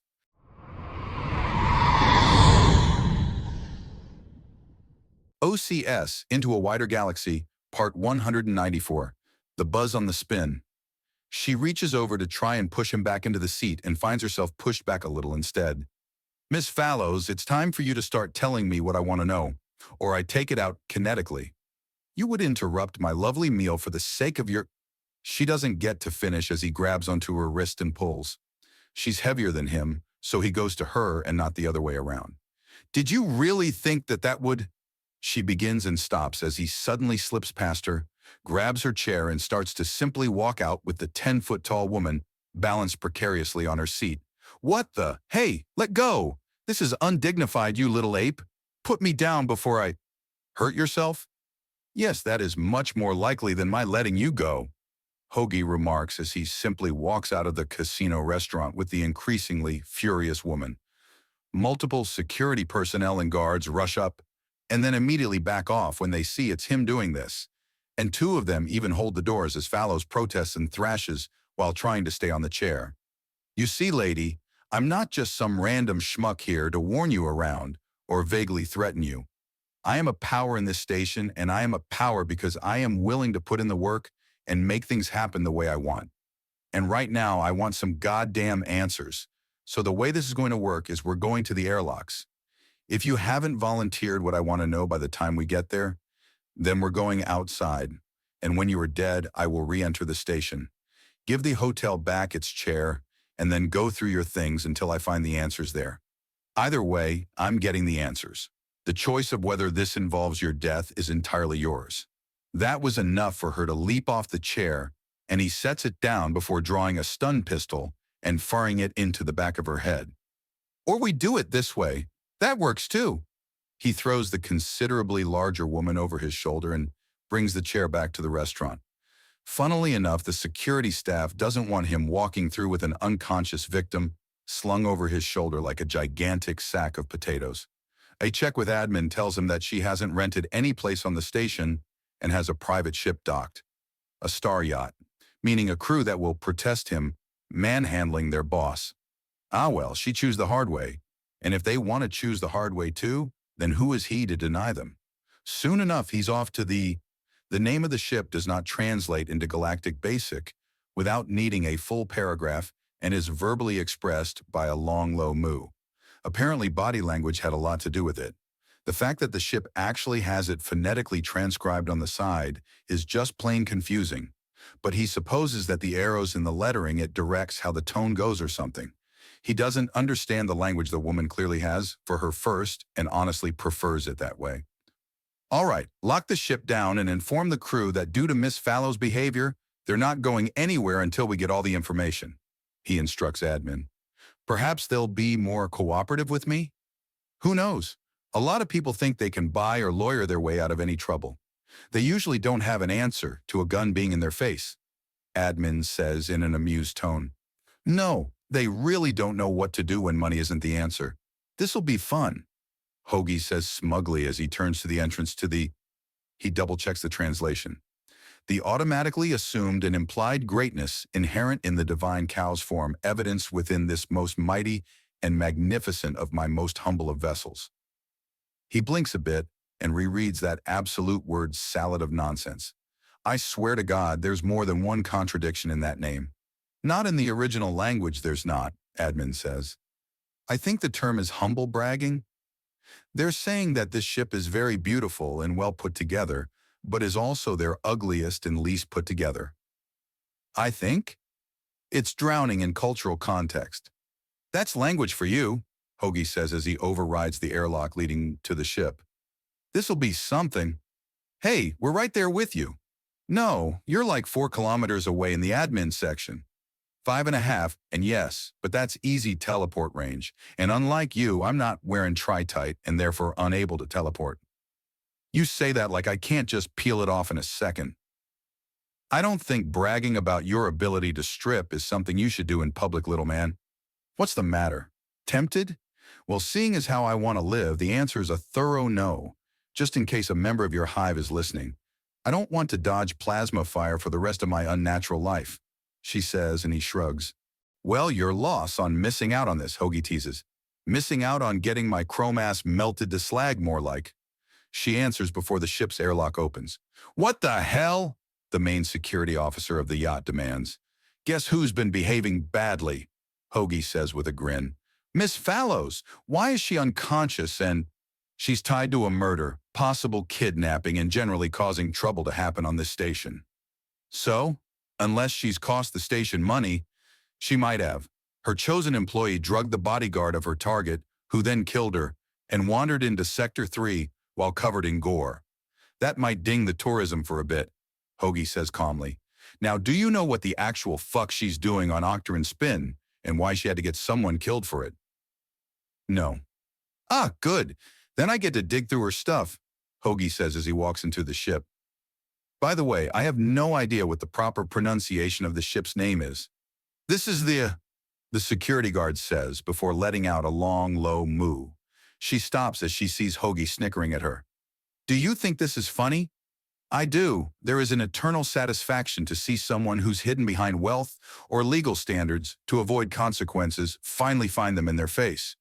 OOCS, Into a Wider Galaxy, Part 194, The Buzz on the Spin. She reaches over to try and push him back into the seat and finds herself pushed back a little instead. Miss Fallows, it's time for you to start telling me what I want to know, or I take it out kinetically. You would interrupt my lovely meal for the sake of your... She doesn't get to finish as he grabs onto her wrist and pulls. She's heavier than him, so he goes to her and not the other way around. Did you really think that would... She begins and stops as he suddenly slips past her, grabs her chair and starts to simply walk out with the 10-foot-tall woman balanced precariously on her seat. What the? Hey, let go! This is undignified, you little ape. Put me down before I... Hurt yourself? Yes, that is much more likely than my letting you go, Hoagie remarks as he simply walks out of the casino restaurant with the increasingly furious woman. Multiple security personnel and guards rush up and then immediately back off when they see it's him doing this, and 2 of them even hold the doors as Fallows protests and thrashes while trying to stay on the chair. You see, lady, I'm not just some random schmuck here to warn you around or vaguely threaten you. I am a power in this station, and I am a power because I am willing to put in the work and make things happen the way I want. And right now, I want some goddamn answers. So the way this is going to work is we're going to the airlocks. If you haven't volunteered what I want to know by the time we get there, then we're going outside. And when you are dead, I will re-enter the station. Give the hotel back its chair and then go through your things until I find the answers there. Either way, I'm getting the answers. The choice of whether this involves your death is entirely yours." That was enough for her to leap off the chair, and he sets it down before drawing a stun pistol and firing it into the back of her head. "Or we do it this way. That works too." He throws the considerably larger woman over his shoulder and brings the chair back to the restaurant. Funnily enough, the security staff doesn't want him walking through with an unconscious victim slung over his shoulder like a gigantic sack of potatoes. A check with admin tells him that she hasn't rented any place on the station and has a private ship docked. A star yacht, meaning a crew that will protest him manhandling their boss. Ah well, she chose the hard way, and if they want to choose the hard way too, then who is he to deny them? Soon enough, he's off to the name of the ship does not translate into Galactic Basic without needing a full paragraph and is verbally expressed by a long, low moo. Apparently, body language had a lot to do with it. The fact that the ship actually has it phonetically transcribed on the side is just plain confusing, but he supposes that the arrows in the lettering it directs how the tone goes or something. He doesn't understand the language the woman clearly has for her first and honestly prefers it that way. "All right, lock the ship down and inform the crew that due to Miss Fallow's behavior, they're not going anywhere until we get all the information," he instructs admin. "Perhaps they'll be more cooperative with me? Who knows? A lot of people think they can buy or lawyer their way out of any trouble. They usually don't have an answer to a gun being in their face," admin says in an amused tone. "No, they really don't know what to do when money isn't the answer. This'll be fun," Hoagie says smugly as he turns to the entrance to he double-checks the translation. "The automatically assumed and implied greatness inherent in the divine cow's form evidenced within this most mighty and magnificent of my most humble of vessels." He blinks a bit and rereads that absolute word salad of nonsense. "I swear to God, there's more than one contradiction in that name." "Not in the original language, there's not," admin says. "I think the term is humble bragging. They're saying that this ship is very beautiful and well put together, but is also their ugliest and least put together. I think it's drowning in cultural context." "That's language for you," Hoagie says as he overrides the airlock leading to the ship. "This'll be something." "Hey, we're right there with you." "No, you're like 4 kilometers away in the admin section." 5.5, and yes, but that's easy teleport range, and unlike you, I'm not wearing tri-tight and therefore unable to teleport. You say that like I can't just peel it off in a second. I don't think bragging about your ability to strip is something you should do in public, little man. What's the matter? Tempted? Well, seeing as how I want to live, the answer is a thorough no, just in case a member of your hive is listening. I don't want to dodge plasma fire for the rest of my unnatural life, she says, and he shrugs. Well, your loss on missing out on this, Hoagie teases. Missing out on getting my chrome ass melted to slag, more like. She answers before the ship's airlock opens. What the hell? The main security officer of the yacht demands. Guess who's been behaving badly? Hoagie says with a grin. Miss Fallows. Why is she unconscious and... She's tied to a murder, possible kidnapping, and generally causing trouble to happen on this station. So, unless she's cost the station money, she might have. Her chosen employee drugged the bodyguard of her target, who then killed her, and wandered into Sector 3 while covered in gore. That might ding the tourism for a bit, Hoagie says calmly. Now, do you know what the actual fuck she's doing on Octarine Spin, and why she had to get someone killed for it? No. Ah, good. Then I get to dig through her stuff, Hoagie says as he walks into the ship. By the way, I have no idea what the proper pronunciation of the ship's name is. This is the security guard says before letting out a long, low moo. She stops as she sees Hoagie snickering at her. Do you think this is funny? I do. There is an eternal satisfaction to see someone who's hidden behind wealth or legal standards to avoid consequences finally find them in their face.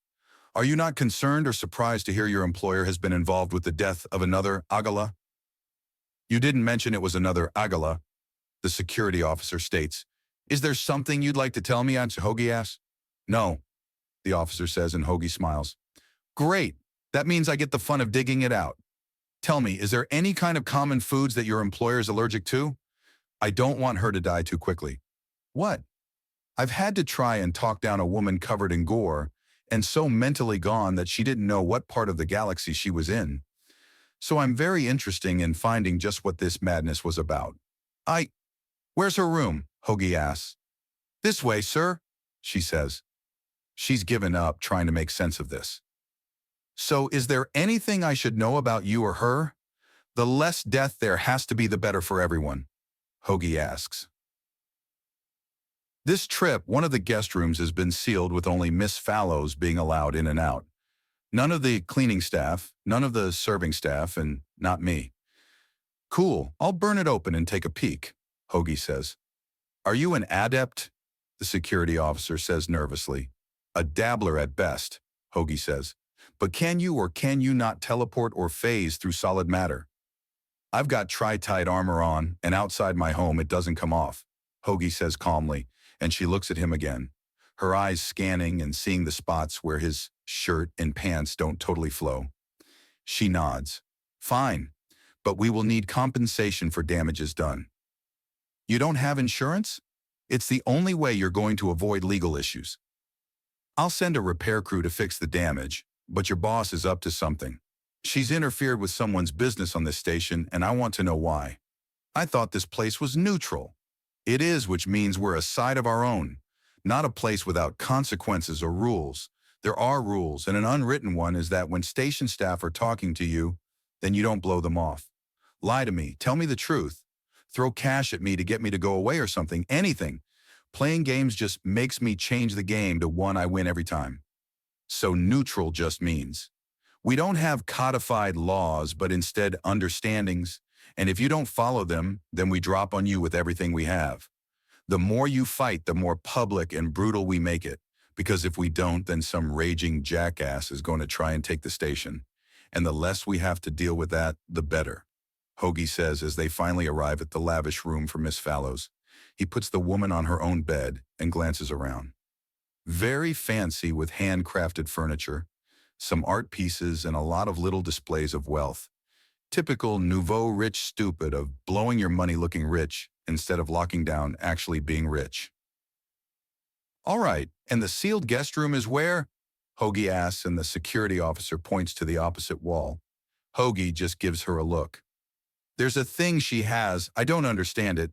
Are you not concerned or surprised to hear your employer has been involved with the death of another Agala? You didn't mention it was another Agala, the security officer states. Is there something you'd like to tell me? Hoagie asks. No, the officer says, and Hoagie smiles. Great. That means I get the fun of digging it out. Tell me, is there any kind of common foods that your employer is allergic to? I don't want her to die too quickly. What? I've had to try and talk down a woman covered in gore and so mentally gone that she didn't know what part of the galaxy she was in. So I'm very interested in finding just what this madness was about. Where's her room? Hoagie asks. This way, sir, she says. She's given up trying to make sense of this. So is there anything I should know about you or her? The less death there has to be, the better for everyone, Hoagie asks. This trip, one of the guest rooms has been sealed with only Miss Fallows being allowed in and out. None of the cleaning staff, none of the serving staff, and not me. Cool, I'll burn it open and take a peek, Hoagie says. Are you an adept? The security officer says nervously. A dabbler at best, Hoagie says. But can you or can you not teleport or phase through solid matter? I've got tri-tide armor on, and outside my home it doesn't come off, Hoagie says calmly, and she looks at him again, her eyes scanning and seeing the spots where his shirt and pants don't totally flow. She nods. Fine, but we will need compensation for damages done. You don't have insurance? It's the only way you're going to avoid legal issues. I'll send a repair crew to fix the damage, but your boss is up to something. She's interfered with someone's business on this station, and I want to know why. I thought this place was neutral. It is, which means we're a side of our own, not a place without consequences or rules. There are rules, and an unwritten one is that when station staff are talking to you, then you don't blow them off. Lie to me, tell me the truth. Throw cash at me to get me to go away or something, anything. Playing games just makes me change the game to one I win every time. So neutral just means we don't have codified laws, but instead understandings, and if you don't follow them, then we drop on you with everything we have. The more you fight, the more public and brutal we make it, because if we don't, then some raging jackass is going to try and take the station, and the less we have to deal with that, the better, Hoagie says as they finally arrive at the lavish room for Miss Fallows. He puts the woman on her own bed and glances around. Very fancy with handcrafted furniture, some art pieces, and a lot of little displays of wealth. Typical nouveau rich stupid of blowing your money looking rich instead of locking down actually being rich. All right, and the sealed guest room is where? Hoagie asks, and the security officer points to the opposite wall. Hoagie just gives her a look. There's a thing she has, I don't understand it,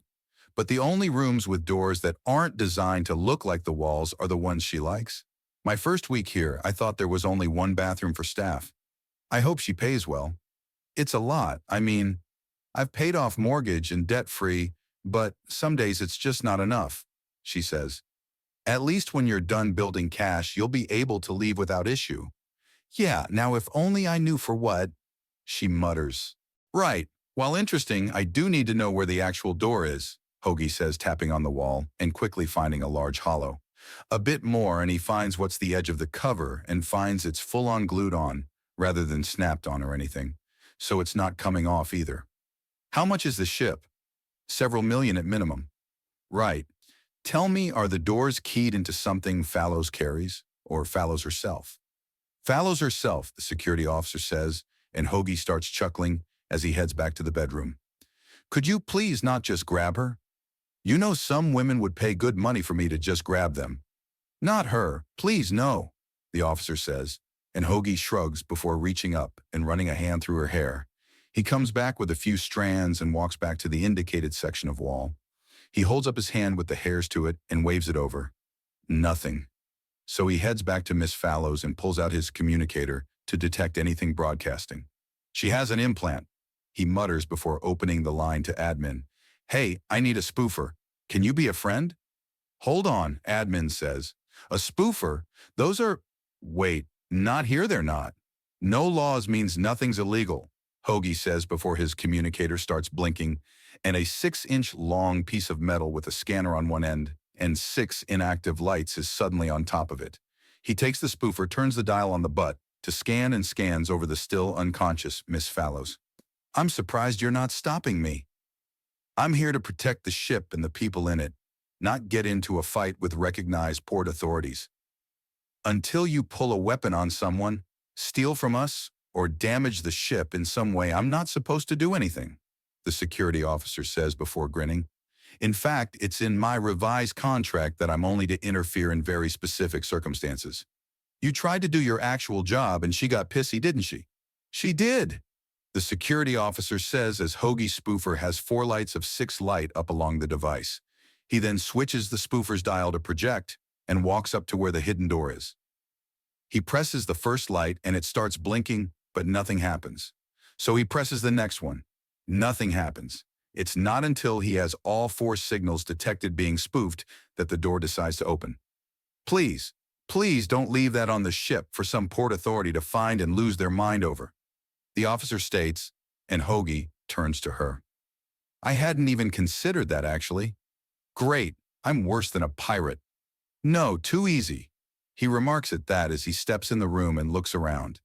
but the only rooms with doors that aren't designed to look like the walls are the ones she likes. My first week here, I thought there was only one bathroom for staff. I hope she pays well. It's a lot. I mean, I've paid off mortgage and debt-free, but some days it's just not enough, she says. At least when you're done building cash, you'll be able to leave without issue. Yeah, now if only I knew for what, she mutters. Right, while interesting, I do need to know where the actual door is, Hoagie says, tapping on the wall and quickly finding a large hollow. A bit more and he finds what's the edge of the cover and finds it's full-on glued on, rather than snapped on or anything, so it's not coming off either. How much is the ship? Several million at minimum. Right. Tell me, are the doors keyed into something Fallows carries, or Fallows herself? Fallows herself, the security officer says, and Hoagie starts chuckling as he heads back to the bedroom. Could you please not just grab her? You know some women would pay good money for me to just grab them. Not her, please no, the officer says, and Hoagie shrugs before reaching up and running a hand through her hair. He comes back with a few strands and walks back to the indicated section of wall. He holds up his hand with the hairs to it and waves it over. Nothing. So he heads back to Miss Fallows and pulls out his communicator to detect anything broadcasting. She has an implant, he mutters before opening the line to admin. Hey, I need a spoofer. Can you be a friend? Hold on, admin says. A spoofer? Those are… Wait, not here they're not. No laws means nothing's illegal, Hoagie says before his communicator starts blinking, and a 6-inch long piece of metal with a scanner on one end and 6 inactive lights is suddenly on top of it. He takes the spoofer, turns the dial on the butt to scan and scans over the still unconscious Miss Fallows. I'm surprised you're not stopping me. I'm here to protect the ship and the people in it, not get into a fight with recognized port authorities. Until you pull a weapon on someone, steal from us, or damage the ship in some way, I'm not supposed to do anything, the security officer says before grinning. In fact, it's in my revised contract that I'm only to interfere in very specific circumstances. You tried to do your actual job and she got pissy, didn't she? She did, the security officer says as Hoagie's spoofer has 4 lights of 6 light up along the device. He then switches the spoofer's dial to project and walks up to where the hidden door is. He presses the first light and it starts blinking, but nothing happens. So he presses the next one. Nothing happens. It's not until he has all 4 signals detected being spoofed that the door decides to open. Please, please don't leave that on the ship for some port authority to find and lose their mind over, the officer states, and Hoagie turns to her. I hadn't even considered that, actually. Great, I'm worse than a pirate. No, too easy. He remarks at that as he steps in the room and looks around.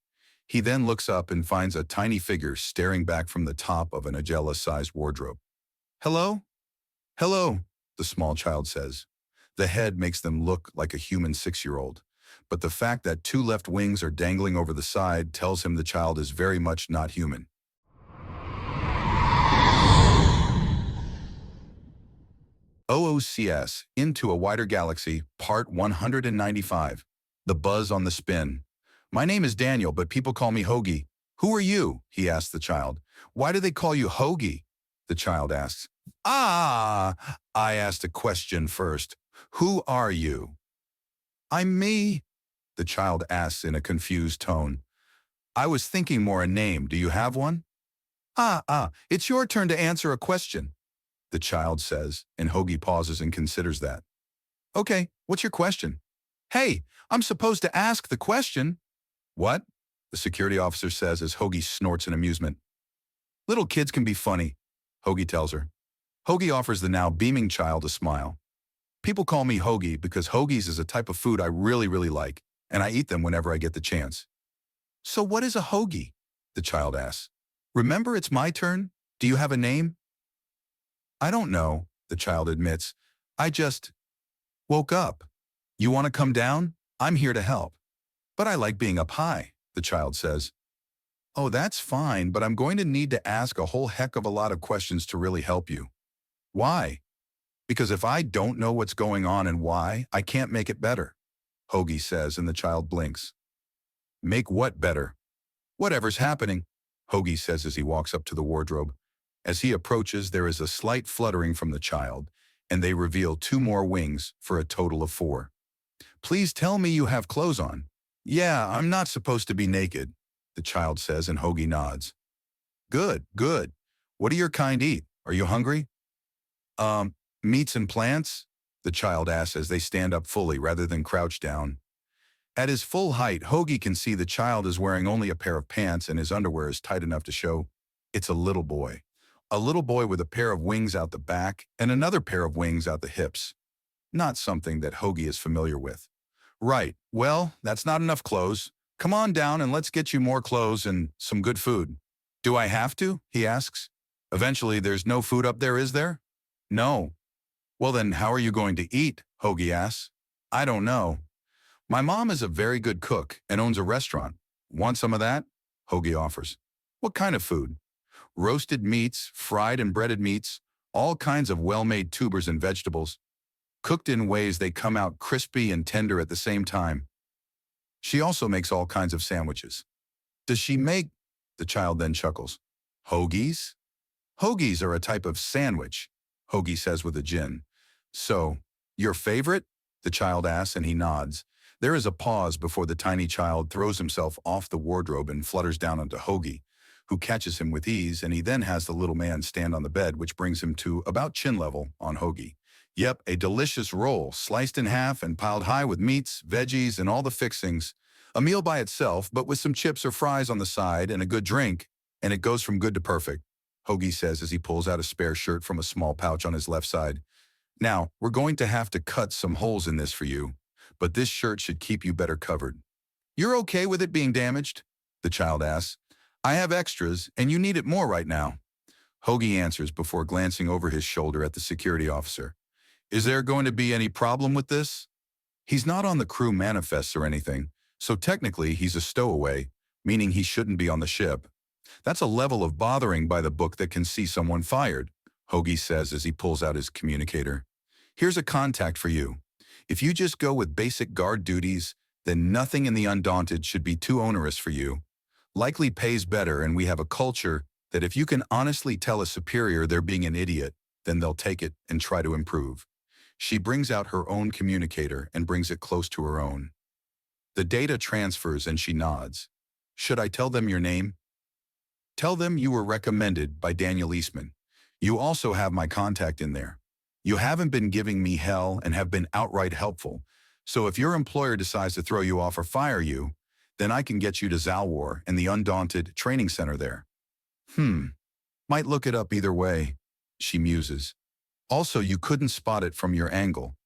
He then looks up and finds a tiny figure staring back from the top of an Agella-sized wardrobe. Hello? Hello, the small child says. The head makes them look like a human 6-year-old, but the fact that 2 left wings are dangling over the side tells him the child is very much not human. OOCS, Into a Wider Galaxy, Part 195. The Buzz on the Spin. My name is Daniel, but people call me Hoagie. Who are you? He asks the child. Why do they call you Hoagie? The child asks. I asked a question first. Who are you? I'm me, the child asks in a confused tone. I was thinking more a name. Do you have one? It's your turn to answer a question, the child says, and Hoagie pauses and considers that. Okay, what's your question? Hey, I'm supposed to ask the question. What? The security officer says as Hoagie snorts in amusement. Little kids can be funny, Hoagie tells her. Hoagie offers the now beaming child a smile. People call me Hoagie because hoagies is a type of food I really like, and I eat them whenever I get the chance. So what is a hoagie? The child asks. Remember, it's my turn. Do you have a name? I don't know, the child admits. I just woke up. You want to come down? I'm here to help. But I like being up high, the child says. Oh, that's fine, but I'm going to need to ask a whole heck of a lot of questions to really help you. Why? Because if I don't know what's going on and why, I can't make it better, Hoagie says, and the child blinks. Make what better? Whatever's happening, Hoagie says as he walks up to the wardrobe. As he approaches, there is a slight fluttering from the child, and they reveal 2 more wings for a total of 4. Please tell me you have clothes on. Yeah, I'm not supposed to be naked, the child says, and Hoagie nods. Good. What do your kind eat? Are you hungry? Meats and plants? The child asks as they stand up fully rather than crouch down. At his full height, Hoagie can see the child is wearing only a pair of pants and his underwear is tight enough to show it's a little boy. A little boy with a pair of wings out the back and another pair of wings out the hips. Not something that Hoagie is familiar with. Right, well, that's not enough clothes. Come on down and let's get you more clothes and some good food. Do I have to? He asks. Eventually, there's no food up there, is there? No. Well then, how are you going to eat? Hoagie asks. I don't know. My mom is a very good cook and owns a restaurant. Want some of that? Hoagie offers. What kind of food? Roasted meats, fried and breaded meats, all kinds of well-made tubers and vegetables, cooked in ways they come out crispy and tender at the same time. She also makes all kinds of sandwiches. Does she make? The child then chuckles. Hoagies? Hoagies are a type of sandwich, Hoagie says with a grin. So, your favorite? The child asks and he nods. There is a pause before the tiny child throws himself off the wardrobe and flutters down onto Hoagie, who catches him with ease, and he then has the little man stand on the bed, which brings him to about chin level on Hoagie. Yep, a delicious roll, sliced in half and piled high with meats, veggies, and all the fixings. A meal by itself, but with some chips or fries on the side and a good drink, and it goes from good to perfect, Hoagie says as he pulls out a spare shirt from a small pouch on his left side. Now, we're going to have to cut some holes in this for you, but this shirt should keep you better covered. You're okay with it being damaged? The child asks. I have extras, and you need it more right now. Hoagie answers before glancing over his shoulder at the security officer. Is there going to be any problem with this? He's not on the crew manifests or anything, so technically he's a stowaway, meaning he shouldn't be on the ship. That's a level of bothering by the book that can see someone fired, Hoagie says as he pulls out his communicator. Here's a contact for you. If you just go with basic guard duties, then nothing in the Undaunted should be too onerous for you. Likely pays better, and we have a culture that if you can honestly tell a superior they're being an idiot, then they'll take it and try to improve. She brings out her own communicator and brings it close to her own. The data transfers and she nods. Should I tell them your name? Tell them you were recommended by Daniel Eastman. You also have my contact in there. You haven't been giving me hell and have been outright helpful, so if your employer decides to throw you off or fire you, then I can get you to Zalwar and the Undaunted training center there. Might look it up either way, she muses. Also, you couldn't spot it from your angle,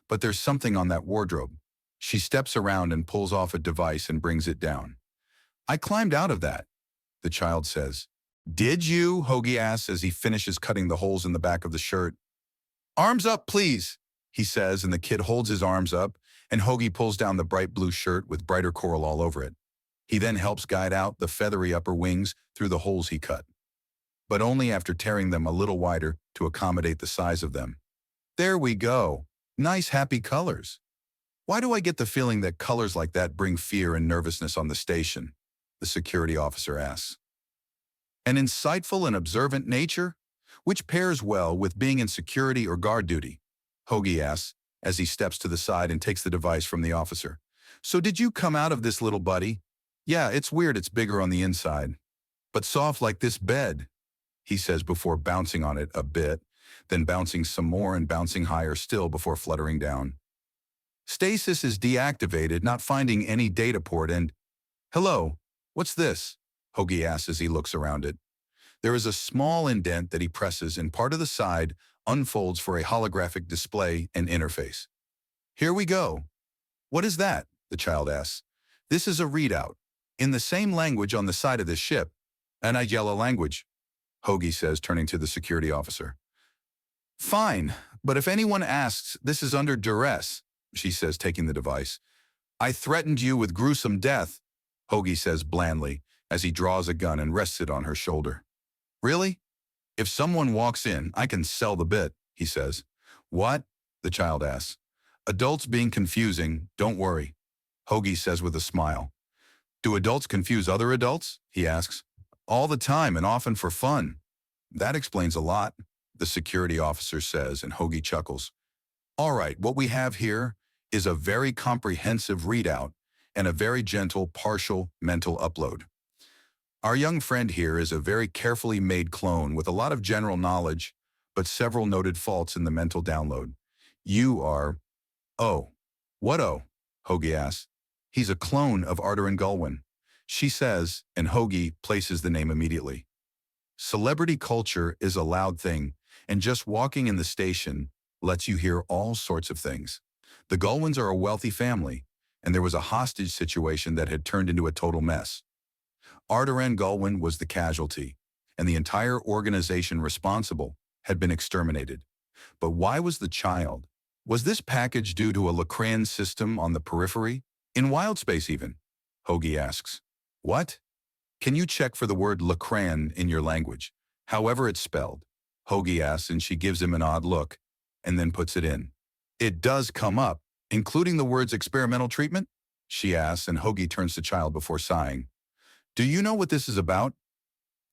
but there's something on that wardrobe. She steps around and pulls off a device and brings it down. I climbed out of that, the child says. Did you? Hoagie asks as he finishes cutting the holes in the back of the shirt. Arms up, please, he says, and the kid holds his arms up, and Hoagie pulls down the bright blue shirt with brighter coral all over it. He then helps guide out the feathery upper wings through the holes he cut, but only after tearing them a little wider to accommodate the size of them. There we go. Nice, happy colors. Why do I get the feeling that colors like that bring fear and nervousness on the station? The security officer asks. An insightful and observant nature, which pairs well with being in security or guard duty, Hoagie asks as he steps to the side and takes the device from the officer. So did you come out of this, little buddy? Yeah, it's weird it's bigger on the inside, but soft like this bed, he says before bouncing on it a bit, then bouncing some more and bouncing higher still before fluttering down. Stasis is deactivated, not finding any data port, and... Hello, what's this? Hoagie asks as he looks around it. There is a small indent that he presses, and part of the side unfolds for a holographic display and interface. Here we go. What is that? The child asks. This is a readout, in the same language on the side of this ship, an Igella language, Hoagie says, turning to the security officer. Fine, but if anyone asks, this is under duress, she says, taking the device. I threatened you with gruesome death, Hoagie says blandly, as he draws a gun and rests it on her shoulder. Really? If someone walks in, I can sell the bit, he says. What? The child asks. Adults being confusing, don't worry, Hoagie says with a smile. Do adults confuse other adults? He asks. All the time and often for fun. That explains a lot, the security officer says, and Hoagie chuckles. All right, what we have here is a very comprehensive readout and a very gentle partial mental upload. Our young friend here is a very carefully made clone with a lot of general knowledge, but several noted faults in the mental download. You are... Oh. What oh? Hoagie asks. He's a clone of Darrin Gulwin, she says, and Hoagie places the name immediately. Celebrity culture is a loud thing, and just walking in the station lets you hear all sorts of things. The Gulwins are a wealthy family, and there was a hostage situation that had turned into a total mess. Darrin Gulwin was the casualty, and the entire organization responsible had been exterminated. But why was the child? Was this package due to a Lacran system on the periphery? In wild space even? Hoagie asks. What? Can you check for the word Lacran in your language, however it's spelled? Hoagie asks, and she gives him an odd look, and then puts it in. It does come up, including the words experimental treatment? She asks, and Hoagie turns to child before sighing. Do you know what this is about?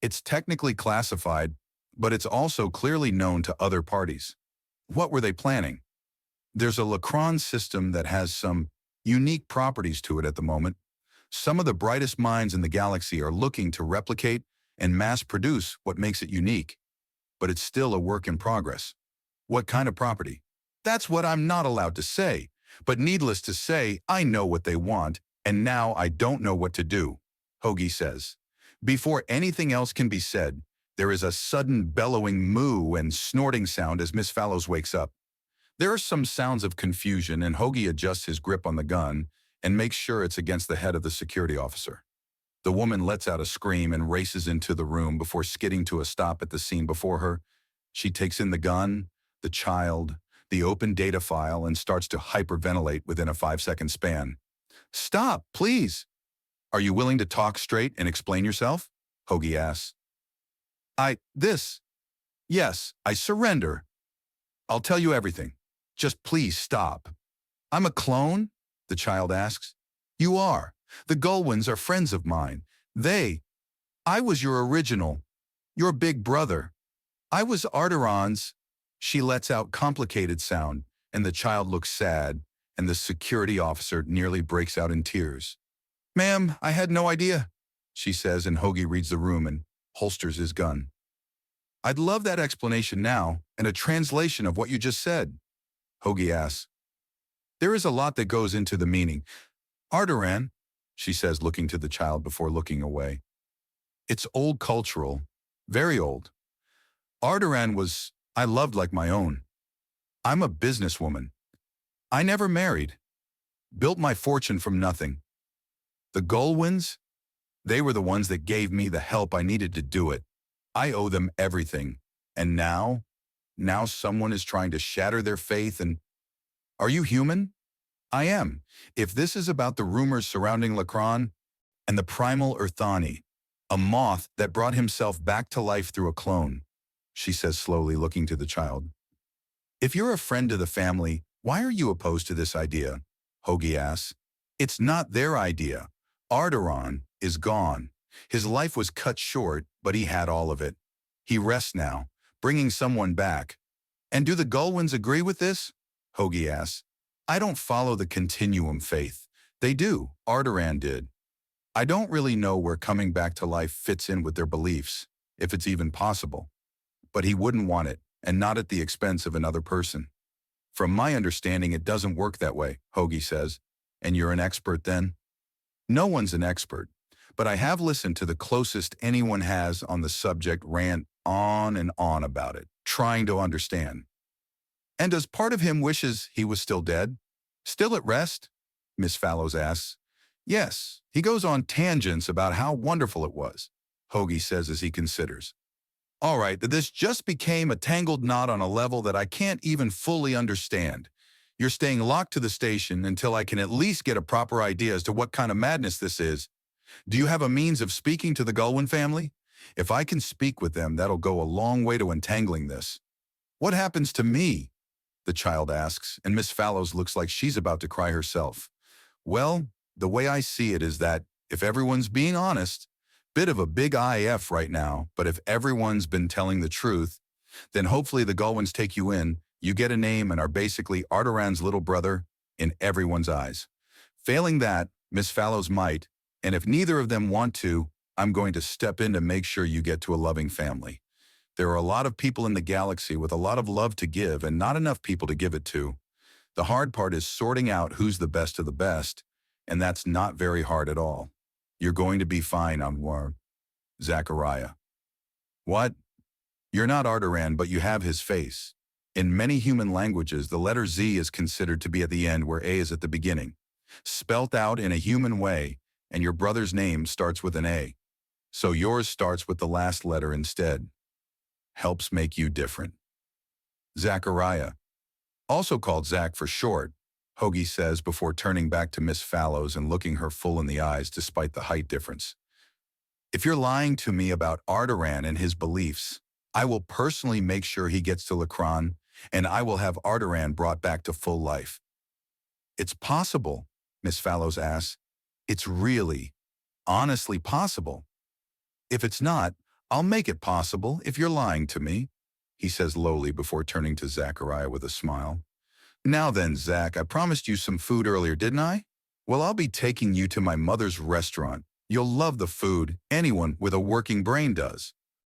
It's technically classified, but it's also clearly known to other parties. What were they planning? There's a Lacran system that has some unique properties to it at the moment. Some of the brightest minds in the galaxy are looking to replicate and mass-produce what makes it unique, but it's still a work in progress. What kind of property? That's what I'm not allowed to say, but needless to say, I know what they want, and now I don't know what to do, Hoagie says. Before anything else can be said, there is a sudden bellowing moo and snorting sound as Miss Fallows wakes up. There are some sounds of confusion, and Hoagie adjusts his grip on the gun and makes sure it's against the head of the security officer. The woman lets out a scream and races into the room before skidding to a stop at the scene before her. She takes in the gun, the child, the open data file, and starts to hyperventilate within a 5-second span. Stop, please. Are you willing to talk straight and explain yourself? Hoagie asks. Yes, I surrender. I'll tell you everything. Just please stop. I'm a clone? The child asks. You are. The Gullwins are friends of mine. I was your original, your big brother. I was Arteron's. She lets out complicated sound, and the child looks sad, and the security officer nearly breaks out in tears. Ma'am, I had no idea, she says, and Hoagie reads the room and holsters his gun. I'd love that explanation now, and a translation of what you just said, Hoagie asks. There is a lot that goes into the meaning. Arteran, she says, looking to the child before looking away. It's old cultural, very old. Arteran I loved like my own. I'm a businesswoman. I never married. Built my fortune from nothing. The Gullwins, they were the ones that gave me the help I needed to do it. I owe them everything. And now someone is trying to shatter their faith and... Are you human? I am. If this is about the rumors surrounding Lakron and the primal Earthani, a moth that brought himself back to life through a clone, she says slowly, looking to the child. If you're a friend to the family, why are you opposed to this idea? Hoagie asks. It's not their idea. Arteron is gone. His life was cut short, but he had all of it. He rests now, bringing someone back. And do the Gullwins agree with this? Hoagie asks. I don't follow the continuum faith. They do. Arteran did. I don't really know where coming back to life fits in with their beliefs, if it's even possible. But he wouldn't want it, and not at the expense of another person. From my understanding, it doesn't work that way, Hoagie says. And you're an expert then? No one's an expert, but I have listened to the closest anyone has on the subject rant on and on about it, trying to understand. And does part of him wishes he was still dead? Still at rest? Miss Fallows asks. Yes, he goes on tangents about how wonderful it was, Hoagie says as he considers. All right, this just became a tangled knot on a level that I can't even fully understand. You're staying locked to the station until I can at least get a proper idea as to what kind of madness this is. Do you have a means of speaking to the Gullwin family? If I can speak with them, that'll go a long way to untangling this. What happens to me? The child asks, and Miss Fallows looks like she's about to cry herself. Well, the way I see it is that, if everyone's being honest, bit of a big IF right now, but if everyone's been telling the truth, then hopefully the Gullwins take you in, you get a name and are basically Arteran's little brother in everyone's eyes. Failing that, Miss Fallows might, and if neither of them want to, I'm going to step in to make sure you get to a loving family. There are a lot of people in the galaxy with a lot of love to give and not enough people to give it to. The hard part is sorting out who's the best of the best, and that's not very hard at all. You're going to be fine, Anwar. Zachariah. What? You're not Arteran, but you have his face. In many human languages, the letter Z is considered to be at the end where A is at the beginning. Spelt out in a human way, and your brother's name starts with an A. So yours starts with the last letter instead. Helps make you different. Zachariah. Also called Zach for short, Hoagie says before turning back to Miss Fallows and looking her full in the eyes despite the height difference. If you're lying to me about Arteran and his beliefs, I will personally make sure he gets to Lakron, and I will have Arteran brought back to full life. It's possible, Miss Fallows asks. It's really, honestly possible. If it's not, I'll make it possible if you're lying to me, he says lowly before turning to Zachariah with a smile. Now then, Zach, I promised you some food earlier, didn't I? Well, I'll be taking you to my mother's restaurant. You'll love the food. Anyone with a working brain does.